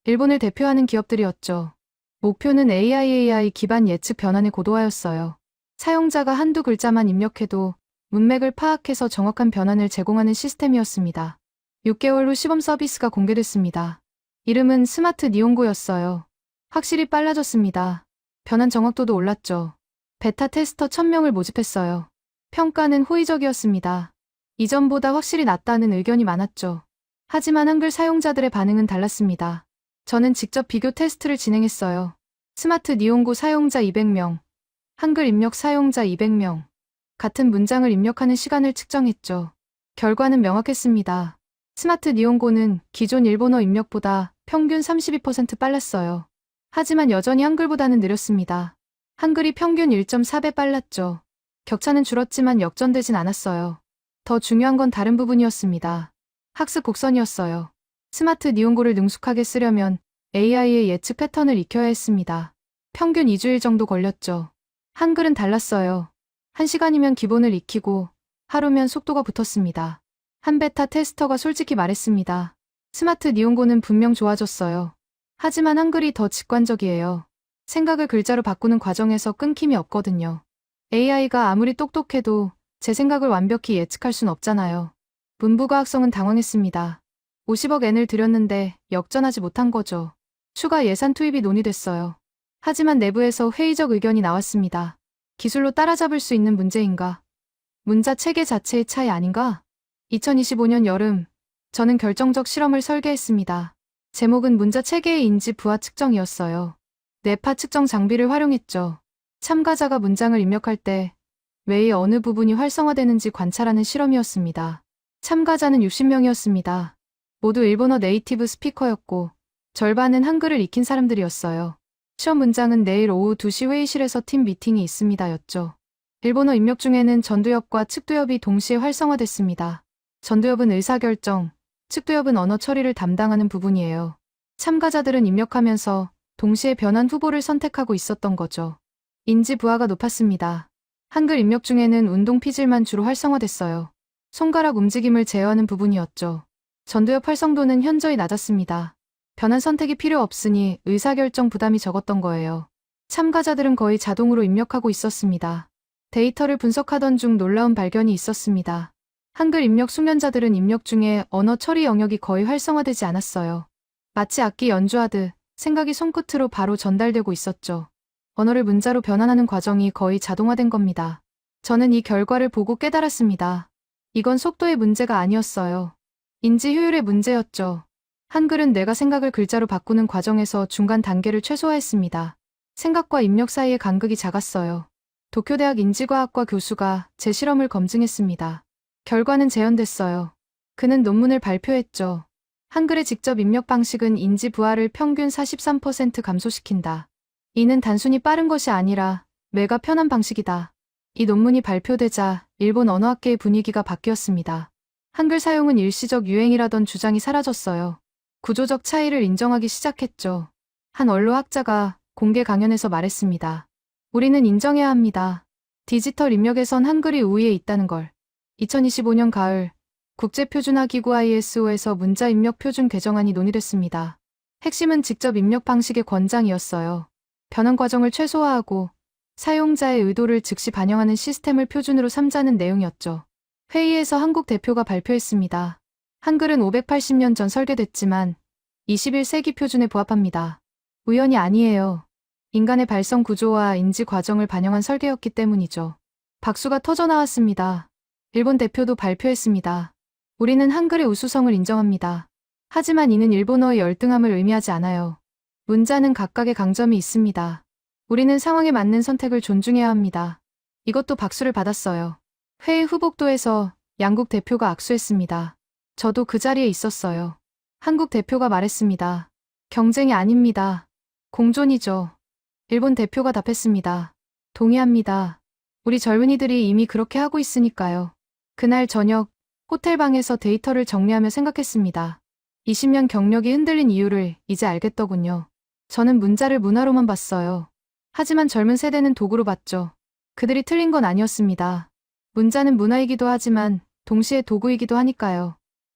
일본을 대표하는 기업들이었죠. 목표는 AI 기반 예측 변환의 고도화였어요. 사용자가 한두 글자만 입력해도 문맥을 파악해서 정확한 변환을 제공하는 시스템이었습니다. 6개월 후 시범 서비스가 공개됐습니다. 이름은 스마트 니온고였어요. 확실히 빨라졌습니다. 변환 정확도도 올랐죠. 베타 테스터 1000명을 모집했어요. 평가는 호의적이었습니다. 이전보다 확실히 낫다는 의견이 많았죠. 하지만 한글 사용자들의 반응은 달랐습니다. 저는 직접 비교 테스트를 진행했어요. 스마트 니온고 사용자 200명, 한글 입력 사용자 200명. 같은 문장을 입력하는 시간을 측정했죠. 결과는 명확했습니다. 스마트 니온고는 기존 일본어 입력보다 평균 32% 빨랐어요. 하지만 여전히 한글보다는 느렸습니다. 한글이 평균 1.4배 빨랐죠. 격차는 줄었지만 역전되진 않았어요. 더 중요한 건 다른 부분이었습니다. 학습 곡선이었어요. 스마트 니온고를 능숙하게 쓰려면 AI의 예측 패턴을 익혀야 했습니다. 평균 2주일 정도 걸렸죠. 한글은 달랐어요. 1시간이면 기본을 익히고 하루면 속도가 붙었습니다. 한 베타 테스터가 솔직히 말했습니다. 스마트 니온고는 분명 좋아졌어요. 하지만 한글이 더 직관적이에요. 생각을 글자로 바꾸는 과정에서 끊김이 없거든요. AI가 아무리 똑똑해도 제 생각을 완벽히 예측할 순 없잖아요. 문부과학성은 당황했습니다. 50억 엔을 들였는데 역전하지 못한 거죠. 추가 예산 투입이 논의됐어요. 하지만 내부에서 회의적 의견이 나왔습니다. 기술로 따라잡을 수 있는 문제인가? 문자 체계 자체의 차이 아닌가? 2025년 여름, 저는 결정적 실험을 설계했습니다. 제목은 문자 체계의 인지 부하 측정이었어요. 뇌파 측정 장비를 활용했죠. 참가자가 문장을 입력할 때 뇌의 어느 부분이 활성화되는지 관찰하는 실험이었습니다. 참가자는 60명이었습니다. 모두 일본어 네이티브 스피커였고 절반은 한글을 익힌 사람들이었어요. 시험 문장은 내일 오후 2시 회의실에서 팀 미팅이 있습니다였죠. 일본어 입력 중에는 전두엽과 측두엽이 동시에 활성화됐습니다. 전두엽은 의사결정, 측두엽은 언어 처리를 담당하는 부분이에요. 참가자들은 입력하면서 동시에 변환 후보를 선택하고 있었던 거죠. 인지 부하가 높았습니다. 한글 입력 중에는 운동 피질만 주로 활성화됐어요. 손가락 움직임을 제어하는 부분이었죠. 전두엽 활성도는 현저히 낮았습니다. 변환 선택이 필요 없으니 의사결정 부담이 적었던 거예요. 참가자들은 거의 자동으로 입력하고 있었습니다. 데이터를 분석하던 중 놀라운 발견이 있었습니다. 한글 입력 숙련자들은 입력 중에 언어 처리 영역이 거의 활성화되지 않았어요. 마치 악기 연주하듯 생각이 손끝으로 바로 전달되고 있었죠. 언어를 문자로 변환하는 과정이 거의 자동화된 겁니다. 저는 이 결과를 보고 깨달았습니다. 이건 속도의 문제가 아니었어요. 인지 효율의 문제였죠. 한글은 뇌가 생각을 글자로 바꾸는 과정에서 중간 단계를 최소화했습니다. 생각과 입력 사이의 간극이 작았어요. 도쿄대학 인지과학과 교수가 제 실험을 검증했습니다. 결과는 재현됐어요. 그는 논문을 발표했죠. 한글의 직접 입력 방식은 인지 부하를 평균 43% 감소시킨다. 이는 단순히 빠른 것이 아니라 뇌가 편한 방식이다. 이 논문이 발표되자 일본 언어학계의 분위기가 바뀌었습니다. 한글 사용은 일시적 유행이라던 주장이 사라졌어요. 구조적 차이를 인정하기 시작했죠. 한 원로 학자가 공개 강연에서 말했습니다. 우리는 인정해야 합니다. 디지털 입력에선 한글이 우위에 있다는 걸. 2025년 가을 국제표준화기구 ISO에서 문자 입력 표준 개정안이 논의됐습니다. 핵심은 직접 입력 방식의 권장이었어요. 변환 과정을 최소화하고 사용자의 의도를 즉시 반영하는 시스템을 표준으로 삼자는 내용이었죠. 회의에서 한국 대표가 발표했습니다. 한글은 580년 전 설계됐지만 21세기 표준에 부합합니다. 우연이 아니에요. 인간의 발성 구조와 인지 과정을 반영한 설계였기 때문이죠. 박수가 터져나왔습니다. 일본 대표도 발표했습니다. 우리는 한글의 우수성을 인정합니다. 하지만 이는 일본어의 열등함을 의미하지 않아요. 문자는 각각의 강점이 있습니다. 우리는 상황에 맞는 선택을 존중해야 합니다. 이것도 박수를 받았어요. 회의 후복도에서 양국 대표가 악수했습니다. 저도 그 자리에 있었어요. 한국 대표가 말했습니다. 경쟁이 아닙니다. 공존이죠. 일본 대표가 답했습니다. 동의합니다. 우리 젊은이들이 이미 그렇게 하고 있으니까요. 그날 저녁 호텔방에서 데이터를 정리하며 생각했습니다. 20년 경력이 흔들린 이유를 이제 알겠더군요. 저는 문자를 문화로만 봤어요. 하지만 젊은 세대는 도구로 봤죠. 그들이 틀린 건 아니었습니다. 문자는 문화이기도 하지만 동시에 도구이기도 하니까요.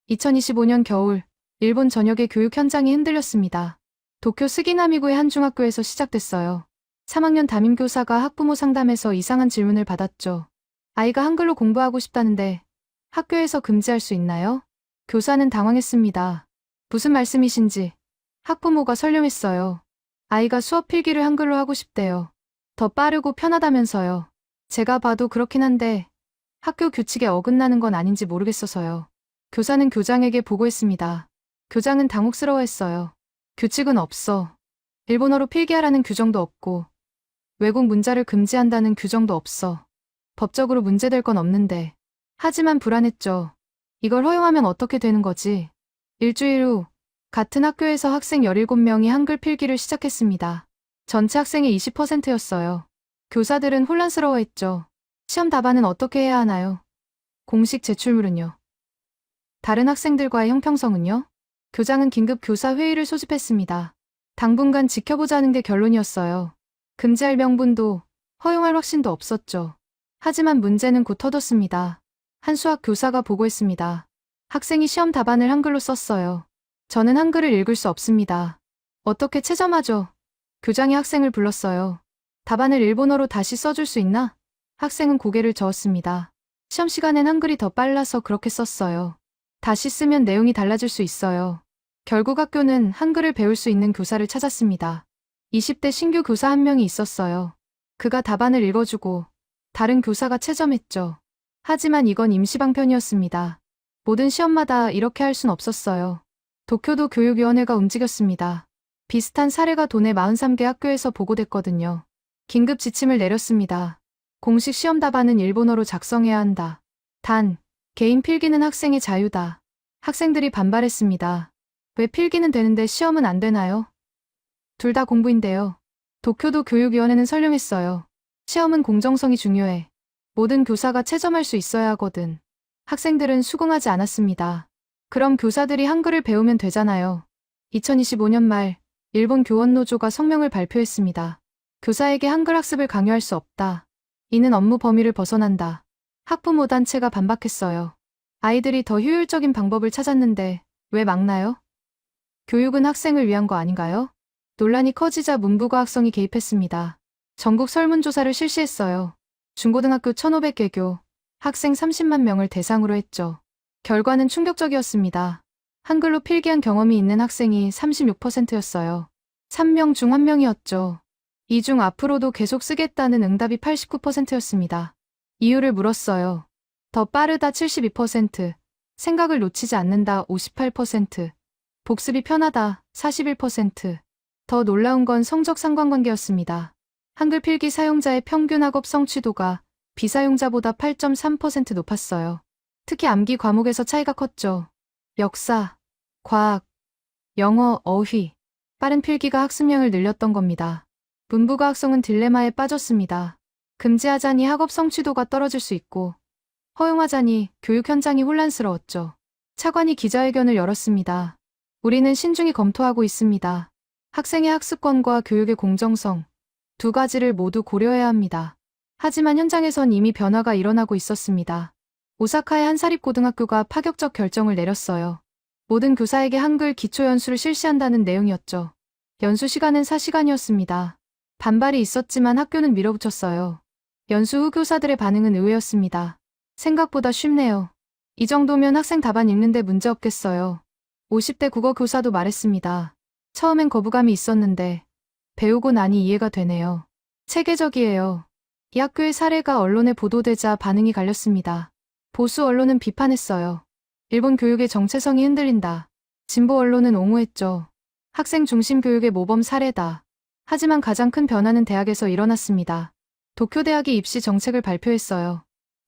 2025년 겨울, 일본 전역의 교육 현장이 흔들렸습니다. 도쿄 스기나미구의 한 중학교에서 시작됐어요. 3학년 담임교사가 학부모 상담에서 이상한 질문을 받았죠. 아이가 한글로 공부하고 싶다는데 학교에서 금지할 수 있나요? 교사는 당황했습니다. 무슨 말씀이신지. 학부모가 설명했어요. 아이가 수업 필기를 한글로 하고 싶대요. 더 빠르고 편하다면서요. 제가 봐도 그렇긴 한데 학교 규칙에 어긋나는 건 아닌지 모르겠어서요. 교사는 교장에게 보고했습니다. 교장은 당혹스러워했어요. 규칙은 없어. 일본어로 필기하라는 규정도 없고 외국 문자를 금지한다는 규정도 없어. 법적으로 문제될 건 없는데. 하지만 불안했죠. 이걸 허용하면 어떻게 되는 거지? 일주일 후 같은 학교에서 학생 17명이 한글 필기를 시작했습니다. 전체 학생의 20%였어요. 교사들은 혼란스러워했죠. 시험 답안은 어떻게 해야 하나요? 공식 제출물은요? 다른 학생들과의 형평성은요? 교장은 긴급 교사 회의를 소집했습니다. 당분간 지켜보자는 게 결론이었어요. 금지할 명분도 허용할 확신도 없었죠. 하지만 문제는 곧 터졌습니다. 한 수학 교사가 보고했습니다. 학생이 시험 답안을 한글로 썼어요. 저는 한글을 읽을 수 없습니다. 어떻게 채점하죠? 교장이 학생을 불렀어요. 답안을 일본어로 다시 써줄 수 있나? 학생은 고개를 저었습니다. 시험 시간엔 한글이 더 빨라서 그렇게 썼어요. 다시 쓰면 내용이 달라질 수 있어요. 결국 학교는 한글을 배울 수 있는 교사를 찾았습니다. 20대 신규 교사 한 명이 있었어요. 그가 답안을 읽어주고 다른 교사가 채점했죠. 하지만 이건 임시방편이었습니다. 모든 시험마다 이렇게 할 순 없었어요. 도쿄도 교육위원회가 움직였습니다. 비슷한 사례가 도내 43개 학교에서 보고됐거든요. 긴급 지침을 내렸습니다. 공식 시험 답안은 일본어로 작성해야 한다. 단, 개인 필기는 학생의 자유다. 학생들이 반발했습니다. 왜 필기는 되는데 시험은 안 되나요? 둘 다 공부인데요. 도쿄도 교육위원회는 설명했어요. 시험은 공정성이 중요해. 모든 교사가 채점할 수 있어야 하거든. 학생들은 수긍하지 않았습니다. 그럼 교사들이 한글을 배우면 되잖아요. 2025년 말 일본 교원노조가 성명을 발표했습니다. 교사에게 한글 학습을 강요할 수 없다. 이는 업무 범위를 벗어난다. 학부모 단체가 반박했어요. 아이들이 더 효율적인 방법을 찾았는데 왜 막나요? 교육은 학생을 위한 거 아닌가요? 논란이 커지자 문부과학성이 개입했습니다. 전국 설문조사를 실시했어요. 중고등학교 1,500개교, 학생 30만 명을 대상으로 했죠. 결과는 충격적이었습니다. 한글로 필기한 경험이 있는 학생이 36%였어요. 3명 중 1명이었죠. 이 중 앞으로도 계속 쓰겠다는 응답이 89%였습니다. 이유를 물었어요. 더 빠르다 72%, 생각을 놓치지 않는다 58%, 복습이 편하다 41%. 더 놀라운 건 성적 상관관계였습니다. 한글 필기 사용자의 평균 학업 성취도가 비사용자보다 8.3% 높았어요. 특히 암기 과목에서 차이가 컸죠. 역사, 과학, 영어, 어휘. 빠른 필기가 학습량을 늘렸던 겁니다. 문부가 학성은 딜레마에 빠졌습니다. 금지하자니 학업 성취도가 떨어질 수 있고, 허용하자니 교육 현장이 혼란스러웠죠. 차관이 기자회견을 열었습니다. 우리는 신중히 검토하고 있습니다. 학생의 학습권과 교육의 공정성, 두 가지를 모두 고려해야 합니다. 하지만 현장에선 이미 변화가 일어나고 있었습니다. 오사카의 한 사립고등학교가 파격적 결정을 내렸어요. 모든 교사에게 한글 기초 연수를 실시한다는 내용이었죠. 연수 시간은 4시간이었습니다. 반발이 있었지만 학교는 밀어붙였어요. 연수 후 교사들의 반응은 의외였습니다. 생각보다 쉽네요. 이 정도면 학생 답안 읽는데 문제 없겠어요. 50대 국어 교사도 말했습니다. 처음엔 거부감이 있었는데 배우고 나니 이해가 되네요. 체계적이에요. 이 학교의 사례가 언론에 보도되자 반응이 갈렸습니다. 보수 언론은 비판했어요. 일본 교육의 정체성이 흔들린다. 진보 언론은 옹호했죠. 학생 중심 교육의 모범 사례다. 하지만 가장 큰 변화는 대학에서 일어났습니다. 도쿄대학이 입시 정책을 발표했어요.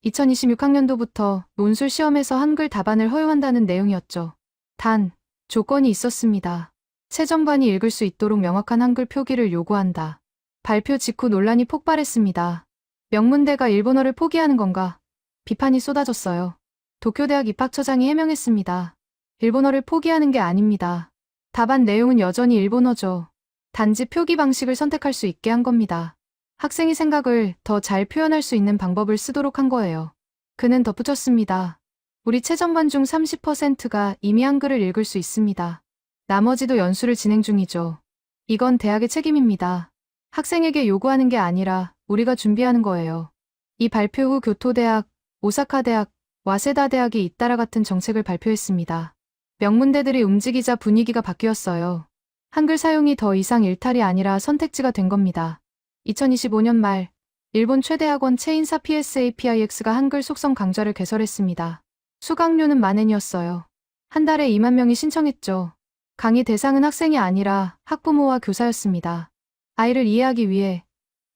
2026학년도부터 논술 시험에서 한글 답안을 허용한다는 내용이었죠. 단, 조건이 있었습니다. 채점관이 읽을 수 있도록 명확한 한글 표기를 요구한다. 발표 직후 논란이 폭발했습니다. 명문대가 일본어를 포기하는 건가? 비판이 쏟아졌어요. 도쿄대학 입학처장이 해명했습니다. 일본어를 포기하는 게 아닙니다. 답안 내용은 여전히 일본어죠. 단지 표기 방식을 선택할 수 있게 한 겁니다. 학생이 생각을 더 잘 표현할 수 있는 방법을 쓰도록 한 거예요. 그는 덧붙였습니다. 우리 채점관 중 30%가 이미 한글을 읽을 수 있습니다. 나머지도 연수를 진행 중이죠. 이건 대학의 책임입니다. 학생에게 요구하는 게 아니라 우리가 준비하는 거예요. 이 발표 후 교토대학, 오사카대학, 와세다대학이 잇따라 같은 정책을 발표했습니다. 명문대들이 움직이자 분위기가 바뀌었어요. 한글 사용이 더 이상 일탈이 아니라 선택지가 된 겁니다. 2025년 말, 일본 최대 학원 체인사 PSAPIX가 한글 속성 강좌를 개설했습니다. 수강료는 만엔이었어요. 한 달에 2만 명이 신청했죠. 강의 대상은 학생이 아니라 학부모와 교사였습니다. 아이를 이해하기 위해,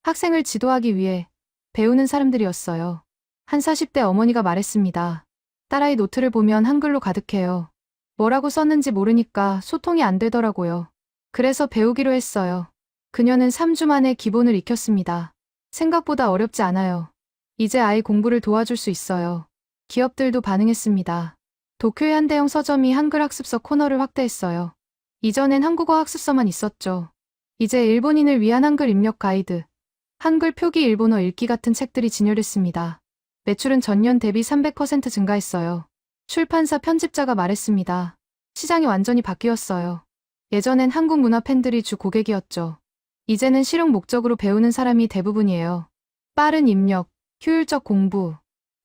학생을 지도하기 위해 배우는 사람들이었어요. 한 40대 어머니가 말했습니다. 딸아이 노트를 보면 한글로 가득해요. 뭐라고 썼는지 모르니까 소통이 안 되더라고요. 그래서 배우기로 했어요. 그녀는 3주 만에 기본을 익혔습니다. 생각보다 어렵지 않아요. 이제 아이 공부를 도와줄 수 있어요. 기업들도 반응했습니다. 도쿄의 한 대형 서점이 한글 학습서 코너를 확대했어요. 이전엔 한국어 학습서만 있었죠. 이제 일본인을 위한 한글 입력 가이드, 한글 표기 일본어 읽기 같은 책들이 진열했습니다. 매출은 전년 대비 300% 증가했어요. 출판사 편집자가 말했습니다. 시장이 완전히 바뀌었어요. 예전엔 한국 문화 팬들이 주 고객이었죠. 이제는 실용 목적으로 배우는 사람이 대부분이에요. 빠른 입력, 효율적 공부,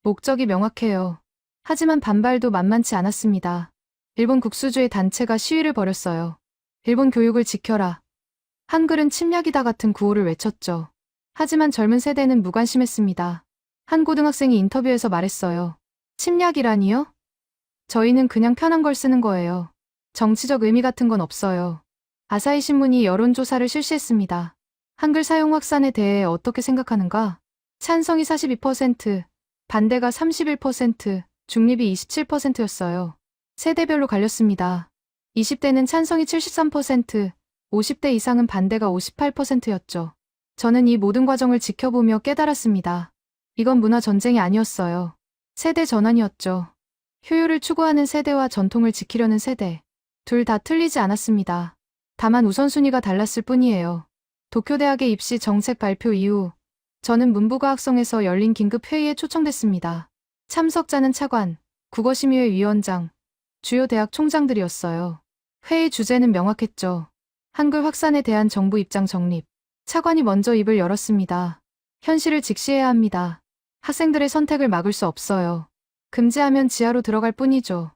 목적이 명확해요. 하지만 반발도 만만치 않았습니다. 일본 국수주의 단체가 시위를 벌였어요. 일본 교육을 지켜라. 한글은 침략이다 같은 구호를 외쳤죠. 하지만 젊은 세대는 무관심했습니다. 한 고등학생이 인터뷰에서 말했어요. 침략이라니요? 저희는 그냥 편한 걸 쓰는 거예요. 정치적 의미 같은 건 없어요. 아사히 신문이 여론조사를 실시했습니다. 한글 사용 확산에 대해 어떻게 생각하는가? 찬성이 42%, 반대가 31%, 중립이 27%였어요. 세대별로 갈렸습니다. 20대는 찬성이 73%, 50대 이상은 반대가 58%였죠. 저는 이 모든 과정을 지켜보며 깨달았습니다. 이건 문화 전쟁이 아니었어요. 세대 전환이었죠. 효율을 추구하는 세대와 전통을 지키려는 세대. 둘 다 틀리지 않았습니다. 다만 우선순위가 달랐을 뿐이에요. 도쿄대학의 입시 정책 발표 이후 저는 문부과학성에서 열린 긴급 회의에 초청됐습니다. 참석자는 차관, 국어심의회 위원장, 주요 대학 총장들이었어요. 회의 주제는 명확했죠. 한글 확산에 대한 정부 입장 정립. 차관이 먼저 입을 열었습니다. 현실을 직시해야 합니다. 학생들의 선택을 막을 수 없어요. 금지하면 지하로 들어갈 뿐이죠.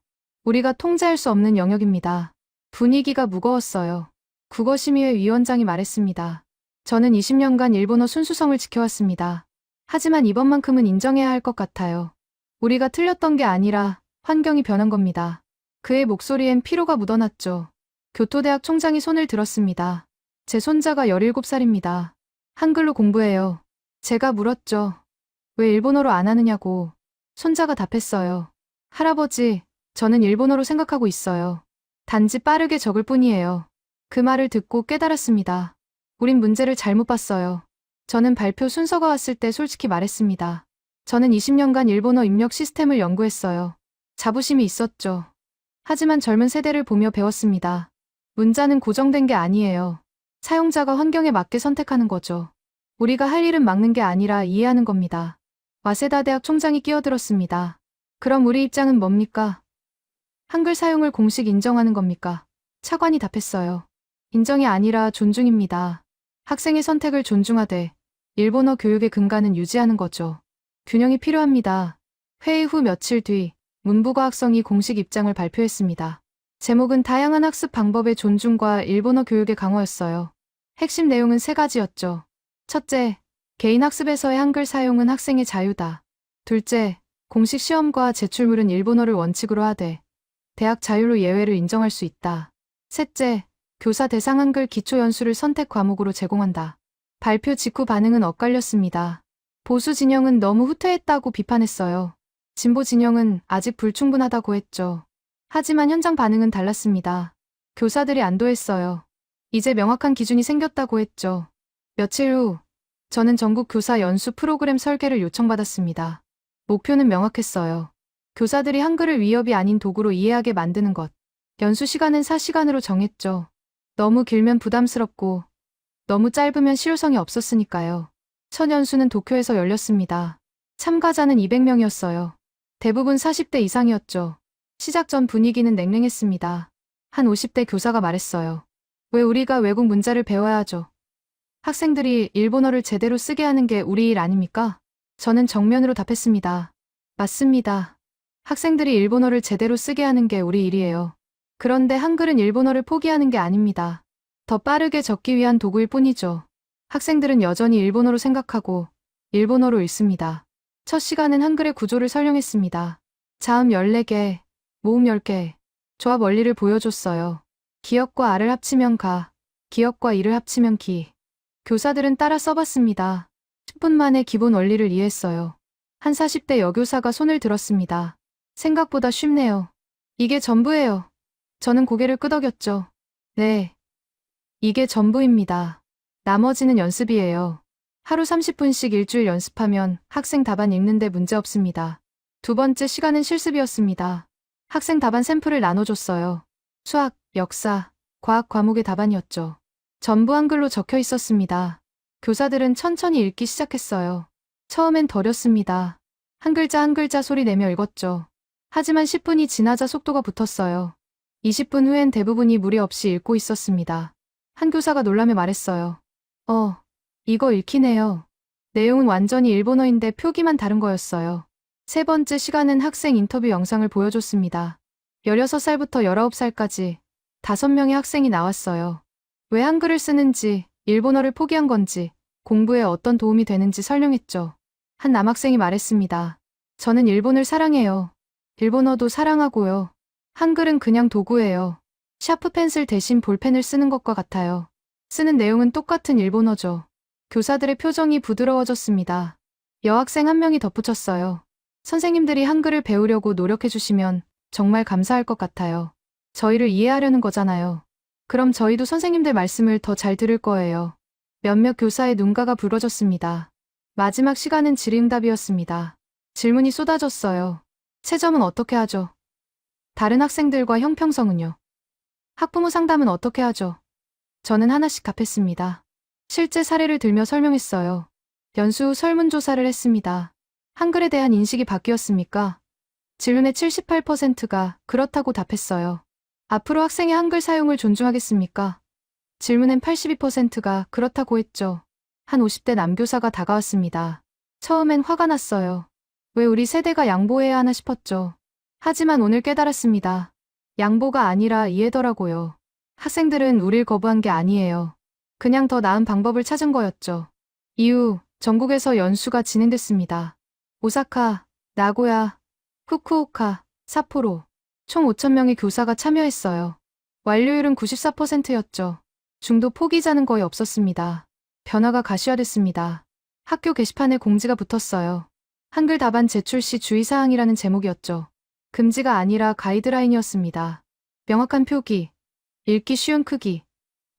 우리가 통제할 수 없는 영역입니다. 분위기가 무거웠어요. 국어심의회 위원장이 말했습니다. 저는 20년간 일본어 순수성을 지켜왔습니다. 하지만 이번만큼은 인정해야 할 것 같아요. 우리가 틀렸던 게 아니라 환경이 변한 겁니다. 그의 목소리엔 피로가 묻어났죠. 교토대학 총장이 손을 들었습니다. 제 손자가 17살입니다. 한글로 공부해요. 제가 물었죠. 왜 일본어로 안 하느냐고. 손자가 답했어요. 할아버지, 저는 일본어로 생각하고 있어요. 단지 빠르게 적을 뿐이에요. 그 말을 듣고 깨달았습니다. 우린 문제를 잘못 봤어요. 저는 발표 순서가 왔을 때 솔직히 말했습니다. 저는 20년간 일본어 입력 시스템을 연구했어요. 자부심이 있었죠. 하지만 젊은 세대를 보며 배웠습니다. 문자는 고정된 게 아니에요. 사용자가 환경에 맞게 선택하는 거죠. 우리가 할 일은 막는 게 아니라 이해하는 겁니다. 와세다 대학 총장이 끼어들었습니다. 그럼 우리 입장은 뭡니까? 한글 사용을 공식 인정하는 겁니까? 차관이 답했어요. 인정이 아니라 존중입니다. 학생의 선택을 존중하되 일본어 교육의 근간은 유지하는 거죠. 균형이 필요합니다. 회의 후 며칠 뒤 문부과 학성이 공식 입장을 발표했습니다. 제목은 다양한 학습 방법의 존중과 일본어 교육의 강화였어요. 핵심 내용은 세 가지였죠. 첫째, 개인 학습에서의 한글 사용은 학생의 자유다. 둘째, 공식 시험과 제출물은 일본어를 원칙으로 하되 대학 자율로 예외를 인정할 수 있다. 셋째, 교사 대상 한글 기초 연수를 선택 과목으로 제공한다. 발표 직후 반응은 엇갈렸습니다. 보수 진영은 너무 후퇴했다고 비판했어요. 진보 진영은 아직 불충분하다고 했죠. 하지만 현장 반응은 달랐습니다. 교사들이 안도했어요. 이제 명확한 기준이 생겼다고 했죠. 며칠 후, 저는 전국 교사 연수 프로그램 설계를 요청받았습니다. 목표는 명확했어요. 교사들이 한글을 위협이 아닌 도구로 이해하게 만드는 것. 연수 시간은 4시간으로 정했죠. 너무 길면 부담스럽고, 너무 짧으면 실효성이 없었으니까요. 첫 연수는 도쿄에서 열렸습니다. 참가자는 200명이었어요. 대부분 40대 이상이었죠. 시작 전 분위기는 냉랭했습니다. 한 50대 교사가 말했어요. 왜 우리가 외국 문자를 배워야 하죠? 학생들이 일본어를 제대로 쓰게 하는 게 우리 일 아닙니까? 저는 정면으로 답했습니다. 맞습니다. 학생들이 일본어를 제대로 쓰게 하는 게 우리 일이에요. 그런데 한글은 일본어를 포기하는 게 아닙니다. 더 빠르게 적기 위한 도구일 뿐이죠. 학생들은 여전히 일본어로 생각하고 일본어로 읽습니다. 첫 시간은 한글의 구조를 설명했습니다. 자음 14개, 모음 10개, 조합 원리를 보여줬어요. 기역과 아를 합치면 가, 기역과 이를 합치면 기. 교사들은 따라 써봤습니다. 10분 만에 기본 원리를 이해했어요. 한 40대 여교사가 손을 들었습니다. 생각보다 쉽네요. 이게 전부예요. 저는 고개를 끄덕였죠. 네. 이게 전부입니다. 나머지는 연습이에요. 하루 30분씩 일주일 연습하면 학생 답안 읽는데 문제 없습니다. 두 번째 시간은 실습이었습니다. 학생 답안 샘플을 나눠줬어요. 수학, 역사, 과학 과목의 답안이었죠. 전부 한글로 적혀 있었습니다. 교사들은 천천히 읽기 시작했어요. 처음엔 더뎠습니다. 한 글자 한 글자 소리 내며 읽었죠. 하지만 10분이 지나자 속도가 붙었어요. 20분 후엔 대부분이 무리 없이 읽고 있었습니다. 한 교사가 놀라며 말했어요. 이거 읽히네요. 내용은 완전히 일본어인데 표기만 다른 거였어요. 세 번째 시간은 학생 인터뷰 영상을 보여줬습니다. 16살부터 19살까지 5명의 학생이 나왔어요. 왜 한글을 쓰는지, 일본어를 포기한 건지, 공부에 어떤 도움이 되는지 설명했죠. 한 남학생이 말했습니다. 저는 일본을 사랑해요. 일본어도 사랑하고요. 한글은 그냥 도구예요. 샤프 펜슬 대신 볼펜을 쓰는 것과 같아요. 쓰는 내용은 똑같은 일본어죠. 교사들의 표정이 부드러워졌습니다. 여학생 한 명이 덧붙였어요. 선생님들이 한글을 배우려고 노력해주시면 정말 감사할 것 같아요. 저희를 이해하려는 거잖아요. 그럼 저희도 선생님들 말씀을 더 잘 들을 거예요. 몇몇 교사의 눈가가 붉어졌습니다. 마지막 시간은 질의응답이었습니다. 질문이 쏟아졌어요. 채점은 어떻게 하죠? 다른 학생들과 형평성은요? 학부모 상담은 어떻게 하죠? 저는 하나씩 답했습니다. 실제 사례를 들며 설명했어요. 연수 후 설문조사를 했습니다. 한글에 대한 인식이 바뀌었습니까? 질문의 78%가 그렇다고 답했어요. 앞으로 학생의 한글 사용을 존중하겠습니까? 질문엔 82%가 그렇다고 했죠. 한 50대 남교사가 다가왔습니다. 처음엔 화가 났어요. 왜 우리 세대가 양보해야 하나 싶었죠. 하지만 오늘 깨달았습니다. 양보가 아니라 이해더라고요. 학생들은 우릴 거부한 게 아니에요. 그냥 더 나은 방법을 찾은 거였죠. 이후 전국에서 연수가 진행됐습니다. 오사카, 나고야, 후쿠오카, 삿포로 총 5,000명의 교사가 참여했어요. 완료율은 94%였죠. 중도 포기자는 거의 없었습니다. 변화가 가시화됐습니다. 학교 게시판에 공지가 붙었어요. 한글 답안 제출 시 주의사항이라는 제목이었죠. 금지가 아니라 가이드라인이었습니다. 명확한 표기, 읽기 쉬운 크기,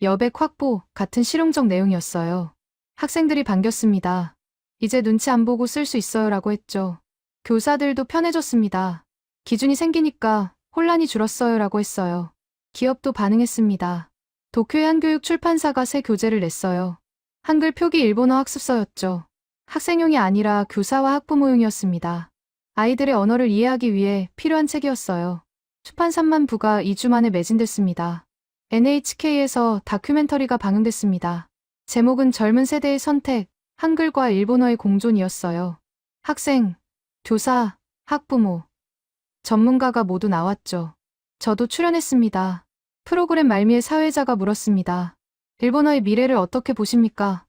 여백 확보 같은 실용적 내용이었어요. 학생들이 반겼습니다. 이제 눈치 안 보고 쓸 수 있어요 라고 했죠. 교사들도 편해졌습니다. 기준이 생기니까 혼란이 줄었어요 라고 했어요. 기업도 반응했습니다. 도쿄의 한 교육 출판사가 새 교재를 냈어요. 한글 표기 일본어 학습서였죠. 학생용이 아니라 교사와 학부모용이었습니다. 아이들의 언어를 이해하기 위해 필요한 책이었어요. 출판 3만 부가 2주 만에 매진됐습니다. NHK에서 다큐멘터리가 방영됐습니다. 제목은 젊은 세대의 선택, 한글과 일본어의 공존이었어요. 학생, 교사, 학부모, 전문가가 모두 나왔죠. 저도 출연했습니다. 프로그램 말미에 사회자가 물었습니다. 일본어의 미래를 어떻게 보십니까?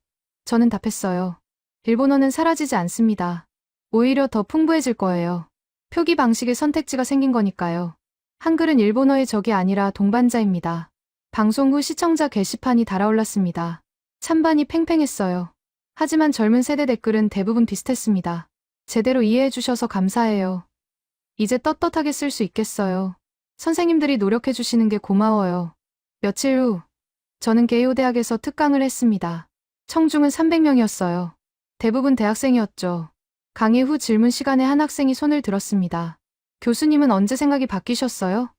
저는 답했어요. 일본어는 사라지지 않습니다. 오히려 더 풍부해질 거예요. 표기 방식의 선택지가 생긴 거니까요. 한글은 일본어의 적이 아니라 동반자입니다. 방송 후 시청자 게시판이 달아올랐습니다. 찬반이 팽팽했어요. 하지만 젊은 세대 댓글은 대부분 비슷했습니다. 제대로 이해해 주셔서 감사해요. 이제 떳떳하게 쓸 수 있겠어요. 선생님들이 노력해 주시는 게 고마워요. 며칠 후 저는 게이오 대학에서 특강을 했습니다. 청중은 300명이었어요. 대부분 대학생이었죠. 강의 후 질문 시간에 한 학생이 손을 들었습니다. 교수님은 언제 생각이 바뀌셨어요?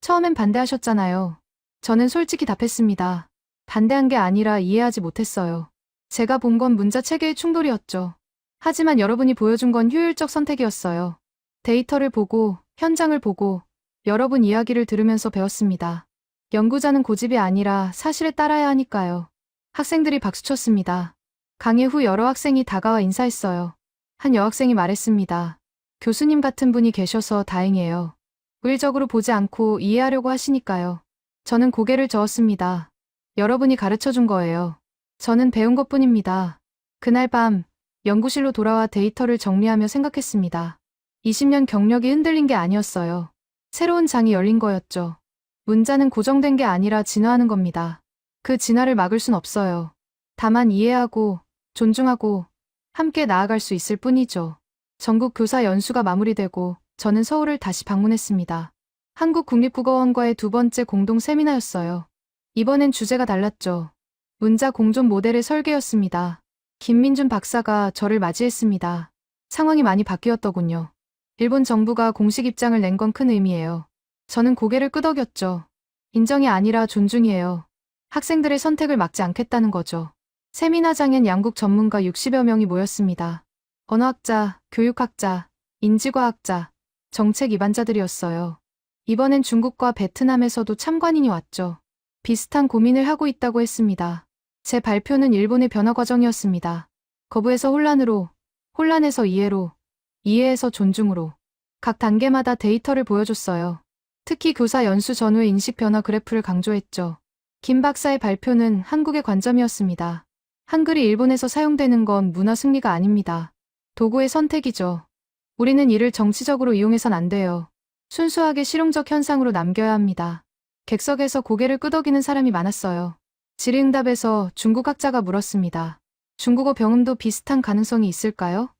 처음엔 반대하셨잖아요. 저는 솔직히 답했습니다. 반대한 게 아니라 이해하지 못했어요. 제가 본 건 문자 체계의 충돌이었죠. 하지만 여러분이 보여준 건 효율적 선택이었어요. 데이터를 보고, 현장을 보고, 여러분 이야기를 들으면서 배웠습니다. 연구자는 고집이 아니라 사실에 따라야 하니까요. 학생들이 박수쳤습니다. 강의 후 여러 학생이 다가와 인사했어요. 한 여학생이 말했습니다. 교수님 같은 분이 계셔서 다행이에요. 우일적으로 보지 않고 이해하려고 하시니까요. 저는 고개를 저었습니다. 여러분이 가르쳐준 거예요. 저는 배운 것뿐입니다. 그날 밤 연구실로 돌아와 데이터를 정리하며 생각했습니다. 20년 경력이 흔들린 게 아니었어요. 새로운 장이 열린 거였죠. 문자는 고정된 게 아니라 진화하는 겁니다. 그 진화를 막을 순 없어요. 다만 이해하고 존중하고 함께 나아갈 수 있을 뿐이죠. 전국 교사 연수가 마무리되고 저는 서울을 다시 방문했습니다. 한국국립국어원과의 두 번째 공동 세미나였어요. 이번엔 주제가 달랐죠. 문자 공존 모델의 설계였습니다. 김민준 박사가 저를 맞이했습니다. 상황이 많이 바뀌었더군요. 일본 정부가 공식 입장을 낸 건 큰 의미예요. 저는 고개를 끄덕였죠. 인정이 아니라 존중이에요. 학생들의 선택을 막지 않겠다는 거죠. 세미나장엔 양국 전문가 60여 명이 모였습니다. 언어학자, 교육학자, 인지과학자, 정책 입안자들이었어요. 이번엔 중국과 베트남에서도 참관인이 왔죠. 비슷한 고민을 하고 있다고 했습니다. 제 발표는 일본의 변화 과정이었습니다. 거부에서 혼란으로, 혼란에서 이해로, 이해에서 존중으로 각 단계마다 데이터를 보여줬어요. 특히 교사 연수 전후의 인식 변화 그래프를 강조했죠. 김 박사의 발표는 한국의 관점이었습니다. 한글이 일본에서 사용되는 건 문화 승리가 아닙니다. 도구의 선택이죠. 우리는 이를 정치적으로 이용해선 안 돼요. 순수하게 실용적 현상으로 남겨야 합니다. 객석에서 고개를 끄덕이는 사람이 많았어요. 질의응답에서 중국 학자가 물었습니다. 중국어 병음도 비슷한 가능성이 있을까요?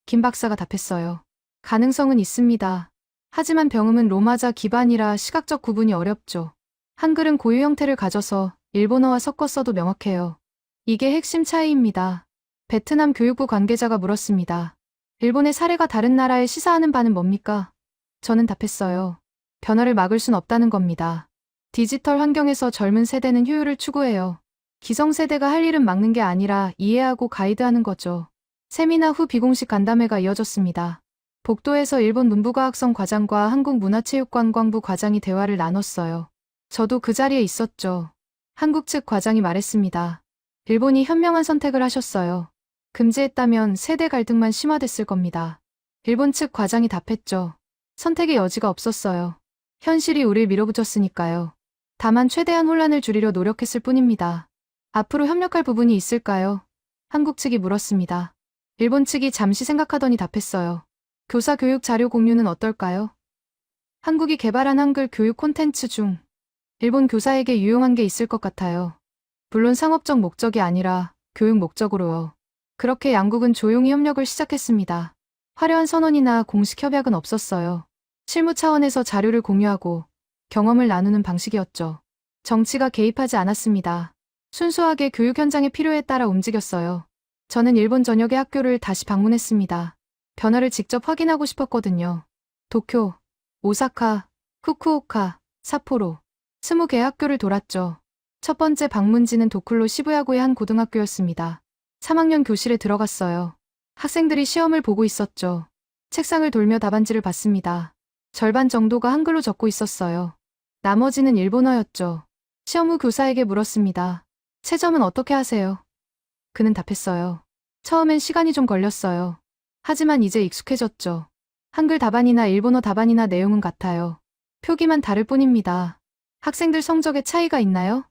김 박사가 답했어요. 가능성은 있습니다. 하지만 병음은 로마자 기반이라 시각적 구분이 어렵죠. 한글은 고유 형태를 가져서 일본어와 섞어 써도 명확해요. 이게 핵심 차이입니다. 베트남 교육부 관계자가 물었습니다. 일본의 사례가 다른 나라에 시사하는 바는 뭡니까? 저는 답했어요. 변화를 막을 순 없다는 겁니다. 디지털 환경에서 젊은 세대는 효율을 추구해요. 기성세대가 할 일은 막는 게 아니라 이해하고 가이드하는 거죠. 세미나 후 비공식 간담회가 이어졌습니다. 복도에서 일본 문부과학성 과장과 한국문화체육관광부 과장이 대화를 나눴어요. 저도 그 자리에 있었죠. 한국 측 과장이 말했습니다. 일본이 현명한 선택을 하셨어요. 금지했다면 세대 갈등만 심화됐을 겁니다. 일본 측 과장이 답했죠. 선택의 여지가 없었어요. 현실이 우릴 밀어붙였으니까요. 다만 최대한 혼란을 줄이려 노력했을 뿐입니다. 앞으로 협력할 부분이 있을까요? 한국 측이 물었습니다. 일본 측이 잠시 생각하더니 답했어요. 교사 교육 자료 공유는 어떨까요? 한국이 개발한 한글 교육 콘텐츠 중 일본 교사에게 유용한 게 있을 것 같아요. 물론 상업적 목적이 아니라 교육 목적으로요. 그렇게 양국은 조용히 협력을 시작했습니다. 화려한 선언이나 공식 협약은 없었어요. 실무 차원에서 자료를 공유하고 경험을 나누는 방식이었죠. 정치가 개입하지 않았습니다. 순수하게 교육 현장의 필요에 따라 움직였어요. 저는 일본 전역의 학교를 다시 방문했습니다. 변화를 직접 확인하고 싶었거든요. 도쿄, 오사카, 후쿠오카, 삿포로 20개 학교를 돌았죠. 첫 번째 방문지는 도쿄 시부야구의 한 고등학교였습니다. 3학년 교실에 들어갔어요. 학생들이 시험을 보고 있었죠. 책상을 돌며 답안지를 봤습니다. 절반 정도가 한글로 적고 있었어요. 나머지는 일본어였죠. 시험 후 교사에게 물었습니다. 채점은 어떻게 하세요? 그는 답했어요. 처음엔 시간이 좀 걸렸어요. 하지만 이제 익숙해졌죠. 한글 답안이나 일본어 답안이나 내용은 같아요. 표기만 다를 뿐입니다. 학생들 성적에 차이가 있나요?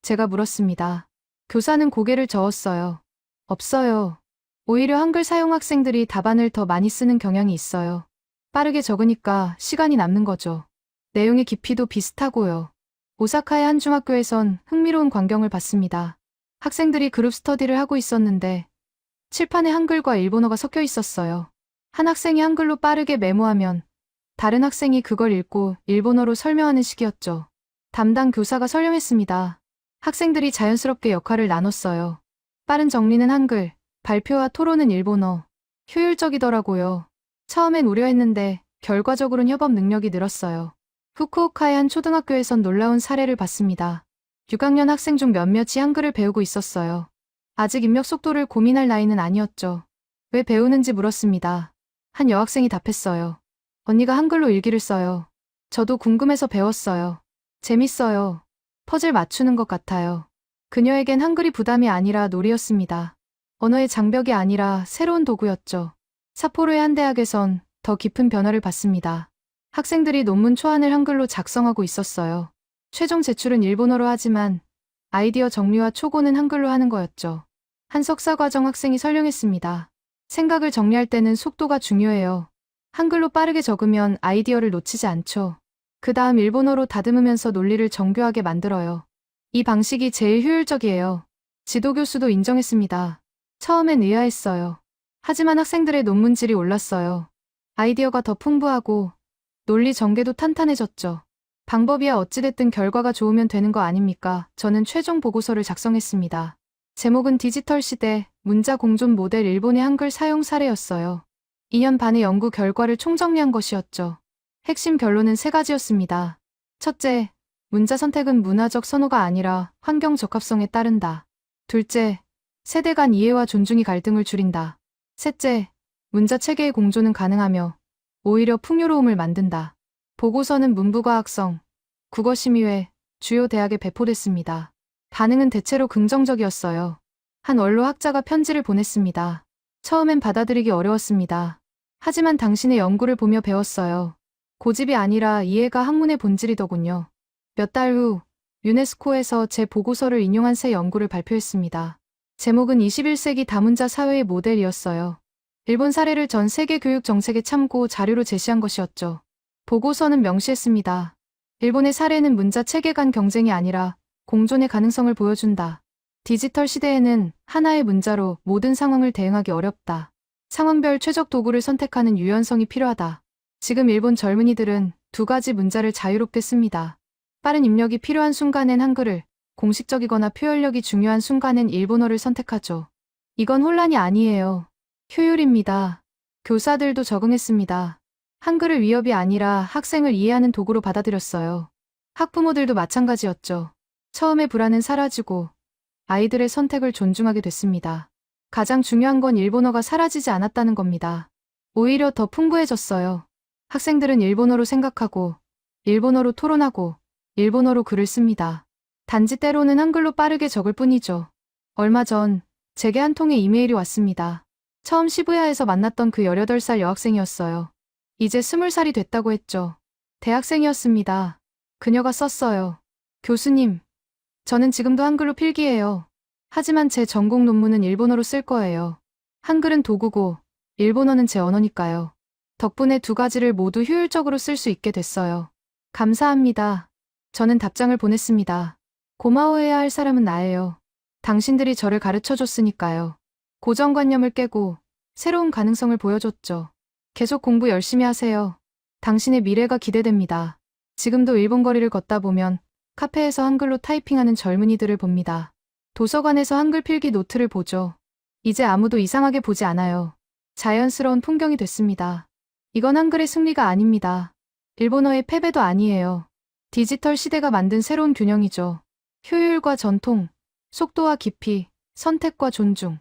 제가 물었습니다. 교사는 고개를 저었어요. 없어요. 오히려 한글 사용 학생들이 답안을 더 많이 쓰는 경향이 있어요. 빠르게 적으니까 시간이 남는 거죠. 내용의 깊이도 비슷하고요. 오사카의 한 중학교에선 흥미로운 광경을 봤습니다. 학생들이 그룹 스터디를 하고 있었는데 칠판에 한글과 일본어가 섞여 있었어요. 한 학생이 한글로 빠르게 메모하면 다른 학생이 그걸 읽고 일본어로 설명하는 식이었죠. 담당 교사가 설명했습니다. 학생들이 자연스럽게 역할을 나눴어요. 빠른 정리는 한글, 발표와 토론은 일본어. 효율적이더라고요. 처음엔 우려했는데 결과적으로는 협업 능력이 늘었어요. 후쿠오카의 한 초등학교에선 놀라운 사례를 봤습니다. 6학년 학생 중 몇몇이 한글을 배우고 있었어요. 아직 입력 속도를 고민할 나이는 아니었죠. 왜 배우는지 물었습니다. 한 여학생이 답했어요. 언니가 한글로 일기를 써요. 저도 궁금해서 배웠어요. 재밌어요. 퍼즐 맞추는 것 같아요. 그녀에겐 한글이 부담이 아니라 놀이였습니다. 언어의 장벽이 아니라 새로운 도구였죠. 삿포로의 한 대학에선 더 깊은 변화를 봤습니다. 학생들이 논문 초안을 한글로 작성하고 있었어요. 최종 제출은 일본어로 하지만 아이디어 정리와 초고는 한글로 하는 거였죠. 한 석사과정 학생이 설명했습니다. 생각을 정리할 때는 속도가 중요해요. 한글로 빠르게 적으면 아이디어를 놓치지 않죠. 그 다음 일본어로 다듬으면서 논리를 정교하게 만들어요. 이 방식이 제일 효율적이에요. 지도교수도 인정했습니다. 처음엔 의아했어요. 하지만 학생들의 논문질이 올랐어요. 아이디어가 더 풍부하고 논리 전개도 탄탄해졌죠. 방법이야 어찌됐든 결과가 좋으면 되는 거 아닙니까? 저는 최종 보고서를 작성했습니다. 제목은 디지털 시대 문자 공존 모델 일본의 한글 사용 사례였어요. 2년 반의 연구 결과를 총정리한 것이었죠. 핵심 결론은 3가지였습니다. 첫째, 문자 선택은 문화적 선호가 아니라 환경 적합성에 따른다. 둘째, 세대 간 이해와 존중이 갈등을 줄인다. 셋째, 문자 체계의 공존은 가능하며 오히려 풍요로움을 만든다. 보고서는 문부과학성, 국어심의회, 주요 대학에 배포됐습니다. 반응은 대체로 긍정적이었어요. 한 원로 학자가 편지를 보냈습니다. 처음엔 받아들이기 어려웠습니다. 하지만 당신의 연구를 보며 배웠어요. 고집이 아니라 이해가 학문의 본질이더군요. 몇 달 후 유네스코에서 제 보고서를 인용한 새 연구를 발표했습니다. 제목은 21세기 다문자 사회의 모델이었어요. 일본 사례를 전 세계 교육 정책의 참고 자료로 제시한 것이었죠. 보고서는 명시했습니다. 일본의 사례는 문자 체계 간 경쟁이 아니라 공존의 가능성을 보여준다. 디지털 시대에는 하나의 문자로 모든 상황을 대응하기 어렵다. 상황별 최적 도구를 선택하는 유연성이 필요하다. 지금 일본 젊은이들은 2가지 문자를 자유롭게 씁니다. 빠른 입력이 필요한 순간엔 한글을, 공식적이거나 표현력이 중요한 순간엔 일본어를 선택하죠. 이건 혼란이 아니에요. 효율입니다. 교사들도 적응했습니다. 한글을 위협이 아니라 학생을 이해하는 도구로 받아들였어요. 학부모들도 마찬가지였죠. 처음에 불안은 사라지고 아이들의 선택을 존중하게 됐습니다. 가장 중요한 건 일본어가 사라지지 않았다는 겁니다. 오히려 더 풍부해졌어요. 학생들은 일본어로 생각하고, 일본어로 토론하고, 일본어로 글을 씁니다. 단지 때로는 한글로 빠르게 적을 뿐이죠. 얼마 전 제게 한 통의 이메일이 왔습니다. 처음 시부야에서 만났던 그 18살 여학생이었어요. 이제 20살이 됐다고 했죠. 대학생이었습니다. 그녀가 썼어요. 교수님, 저는 지금도 한글로 필기해요. 하지만 제 전공 논문은 일본어로 쓸 거예요. 한글은 도구고 일본어는 제 언어니까요. 덕분에 2가지를 모두 효율적으로 쓸 수 있게 됐어요. 감사합니다. 저는 답장을 보냈습니다. 고마워해야 할 사람은 나예요. 당신들이 저를 가르쳐 줬으니까요. 고정관념을 깨고 새로운 가능성을 보여줬죠. 계속 공부 열심히 하세요. 당신의 미래가 기대됩니다. 지금도 일본 거리를 걷다 보면 카페에서 한글로 타이핑하는 젊은이들을 봅니다. 도서관에서 한글 필기 노트를 보죠. 이제 아무도 이상하게 보지 않아요. 자연스러운 풍경이 됐습니다. 이건 한글의 승리가 아닙니다. 일본어의 패배도 아니에요. 디지털 시대가 만든 새로운 균형이죠. 효율과 전통, 속도와 깊이, 선택과 존중.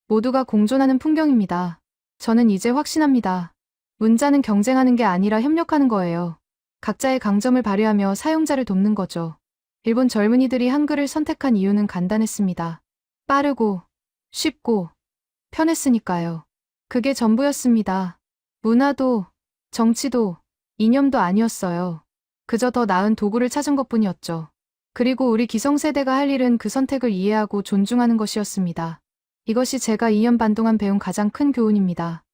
모두가 공존하는 풍경입니다. 저는 이제 확신합니다. 문자는 경쟁하는 게 아니라 협력하는 거예요. 각자의 강점을 발휘하며 사용자를 돕는 거죠. 일본 젊은이들이 한글을 선택한 이유는 간단했습니다. 빠르고, 쉽고, 편했으니까요. 그게 전부였습니다. 문화도, 정치도, 이념도 아니었어요. 그저 더 나은 도구를 찾은 것뿐이었죠. 그리고 우리 기성세대가 할 일은 그 선택을 이해하고 존중하는 것이었습니다. 이것이 제가 2년 반 동안 배운 가장 큰 교훈입니다.